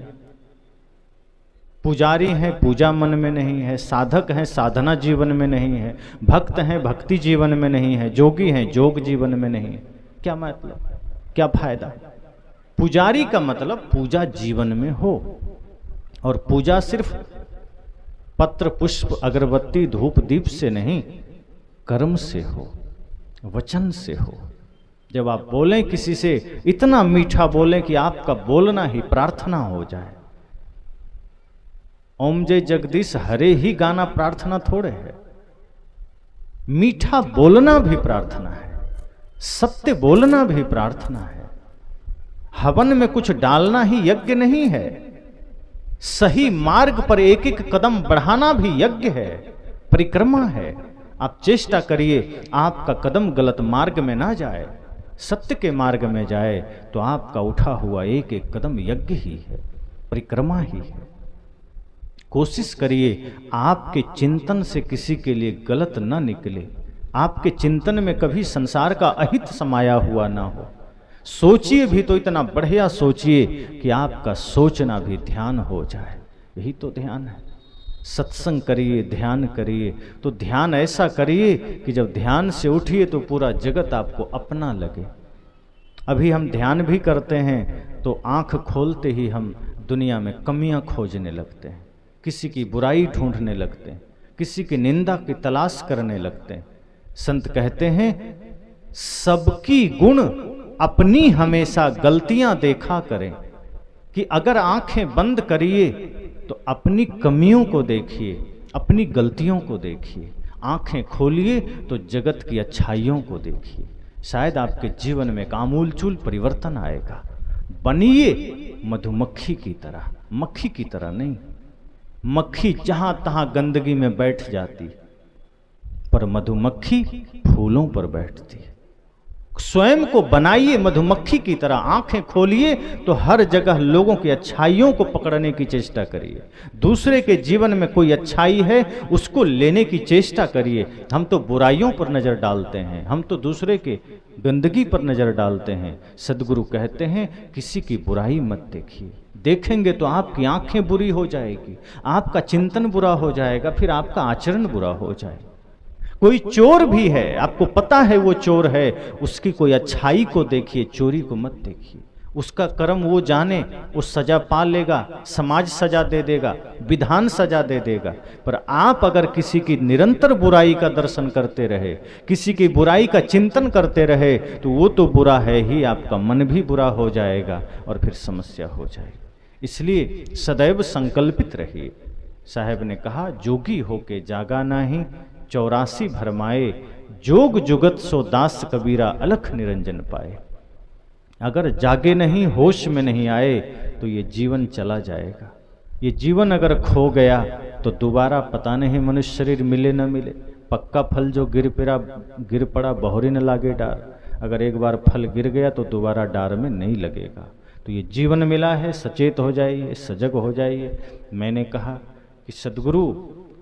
पुजारी हैं, पूजा मन में नहीं है। साधक हैं, साधना जीवन में नहीं है। भक्त हैं, भक्ति जीवन में नहीं है। जोगी हैं, जोग जीवन में नहीं है। क्या मतलब, क्या फायदा। पुजारी का मतलब पूजा जीवन में हो, और पूजा सिर्फ पत्र पुष्प अगरबत्ती धूप दीप से नहीं, कर्म से हो, वचन से हो। जब आप बोलें किसी से, इतना मीठा बोलें कि आपका बोलना ही प्रार्थना हो जाए। ओम जय जगदीश हरे ही गाना प्रार्थना थोड़े है, मीठा बोलना भी प्रार्थना है, सत्य बोलना भी प्रार्थना है। हवन में कुछ डालना ही यज्ञ नहीं है। सही मार्ग पर एक एक कदम बढ़ाना भी यज्ञ है, परिक्रमा है। आप चेष्टा करिए आपका कदम गलत मार्ग में ना जाए, सत्य के मार्ग में जाए, तो आपका उठा हुआ एक एक कदम यज्ञ ही है, परिक्रमा ही है। कोशिश करिए आपके चिंतन से किसी के लिए गलत ना निकले, आपके चिंतन में कभी संसार का अहित समाया हुआ ना हो। सोचिए भी तो इतना बढ़िया सोचिए कि आपका सोचना भी ध्यान हो जाए, यही तो ध्यान है। सत्संग करिए, ध्यान करिए, तो ध्यान ऐसा करिए कि जब ध्यान से उठिए तो पूरा जगत आपको अपना लगे। अभी हम ध्यान भी करते हैं तो आंख खोलते ही हम दुनिया में कमियां खोजने लगते हैं, किसी की बुराई ढूंढने लगते हैं, किसी की निंदा की तलाश करने लगते हैं। संत कहते हैं सबकी गुण अपनी हमेशा गलतियां देखा करें, कि अगर आंखें बंद करिए तो अपनी कमियों को देखिए, अपनी गलतियों को देखिए, आंखें खोलिए तो जगत की अच्छाइयों को देखिए। शायद आपके जीवन में एक आमूलचूल परिवर्तन आएगा। बनिए मधुमक्खी की तरह, मक्खी की तरह नहीं। मक्खी जहां तहां गंदगी में बैठ जाती, पर मधुमक्खी फूलों पर बैठती है। स्वयं को बनाइए मधुमक्खी की तरह, आंखें खोलिए तो हर जगह लोगों की अच्छाइयों को पकड़ने की चेष्टा करिए। दूसरे के जीवन में कोई अच्छाई है उसको लेने की चेष्टा करिए। हम तो बुराइयों पर नजर डालते हैं, हम तो दूसरे के गंदगी पर नजर डालते हैं। सदगुरु कहते हैं किसी की बुराई मत देखिए, देखेंगे तो आपकी आंखें बुरी हो जाएगी, आपका चिंतन बुरा हो जाएगा, फिर आपका आचरण बुरा हो जाएगा। कोई चोर भी है, आपको पता है वो चोर है, उसकी कोई अच्छाई को देखिए, चोरी को मत देखिए। उसका कर्म वो जाने, वो सजा पा लेगा, समाज सजा दे देगा, विधान सजा दे देगा। पर आप अगर किसी की निरंतर बुराई का दर्शन करते रहे, किसी की बुराई का चिंतन करते रहे, तो वो तो बुरा है ही, आपका मन भी बुरा हो जाएगा और फिर समस्या हो जाएगी। इसलिए सदैव संकल्पित रहिए। साहब ने कहा जोगी होके जागा नाही, 84 भरमाए, जोग जुगत सो दास कबीरा, अलख निरंजन पाए। अगर जागे नहीं, होश में नहीं आए तो ये जीवन चला जाएगा। ये जीवन अगर खो गया तो दोबारा पता नहीं मनुष्य शरीर मिले न मिले। पक्का फल जो गिर पड़ा बहुरी न लागे डार। अगर एक बार फल गिर गया तो दोबारा डार में नहीं लगेगा। तो ये जीवन मिला है, सचेत हो जाइए, सजग हो जाइए। मैंने कहा कि सदगुरु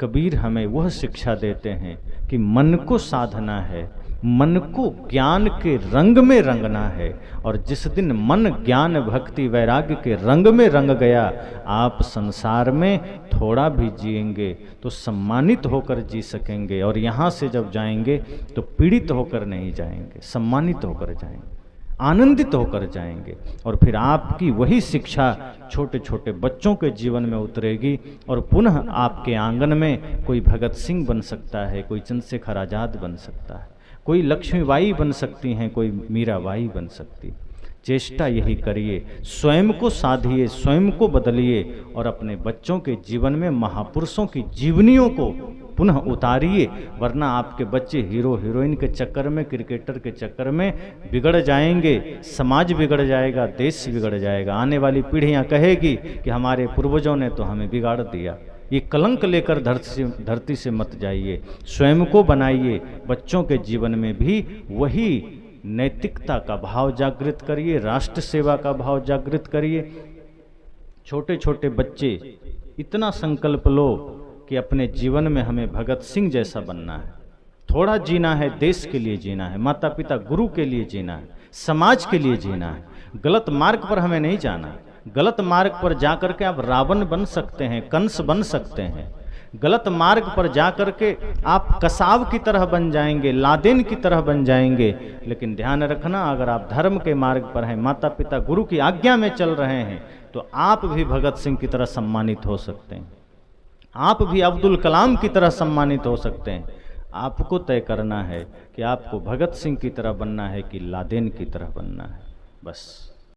कबीर हमें वह शिक्षा देते हैं कि मन को साधना है, मन को ज्ञान के रंग में रंगना है। और जिस दिन मन ज्ञान भक्ति वैराग्य के रंग में रंग गया, आप संसार में थोड़ा भी जिएंगे तो सम्मानित होकर जी सकेंगे। और यहाँ से जब जाएंगे तो पीड़ित होकर नहीं जाएंगे, सम्मानित होकर जाएंगे, आनंदित होकर जाएंगे। और फिर आपकी वही शिक्षा छोटे छोटे बच्चों के जीवन में उतरेगी और पुनः आपके आंगन में कोई भगत सिंह बन सकता है, कोई चंद्रशेखर आजाद बन सकता है, कोई लक्ष्मीबाई बन सकती हैं, कोई मीराबाई बन सकती। चेष्टा यही करिए, स्वयं को साधिए, स्वयं को बदलिए और अपने बच्चों के जीवन में महापुरुषों की जीवनियों को पुनः उतारिए। वरना आपके बच्चे हीरो हीरोइन के चक्कर में, क्रिकेटर के चक्कर में बिगड़ जाएंगे, समाज बिगड़ जाएगा, देश बिगड़ जाएगा। आने वाली पीढ़ियां कहेगी कि हमारे पूर्वजों ने तो हमें बिगाड़ दिया। ये कलंक लेकर धरती से मत जाइए, स्वयं को बनाइए। बच्चों के जीवन में भी वही नैतिकता का भाव जागृत करिए, राष्ट्र सेवा का भाव जागृत करिए। छोटे छोटे बच्चे इतना संकल्प लो कि अपने जीवन में हमें भगत सिंह जैसा बनना है, थोड़ा जीना है, देश के लिए जीना है, माता पिता गुरु के लिए जीना है, समाज के लिए जीना है। गलत मार्ग पर हमें नहीं जाना। गलत मार्ग पर जाकर के आप रावण बन सकते हैं, कंस बन सकते हैं। गलत मार्ग पर जाकर के आप कसाव की तरह बन जाएंगे, लादेन की तरह बन जाएंगे। लेकिन ध्यान रखना, अगर आप धर्म के मार्ग पर हैं, माता पिता गुरु की आज्ञा में चल रहे हैं, तो आप भी भगत सिंह की तरह सम्मानित हो सकते हैं, आप भी अब्दुल कलाम की तरह सम्मानित हो सकते हैं। आपको तय करना है कि आपको भगत सिंह की तरह बनना है कि लादेन की तरह बनना है। बस।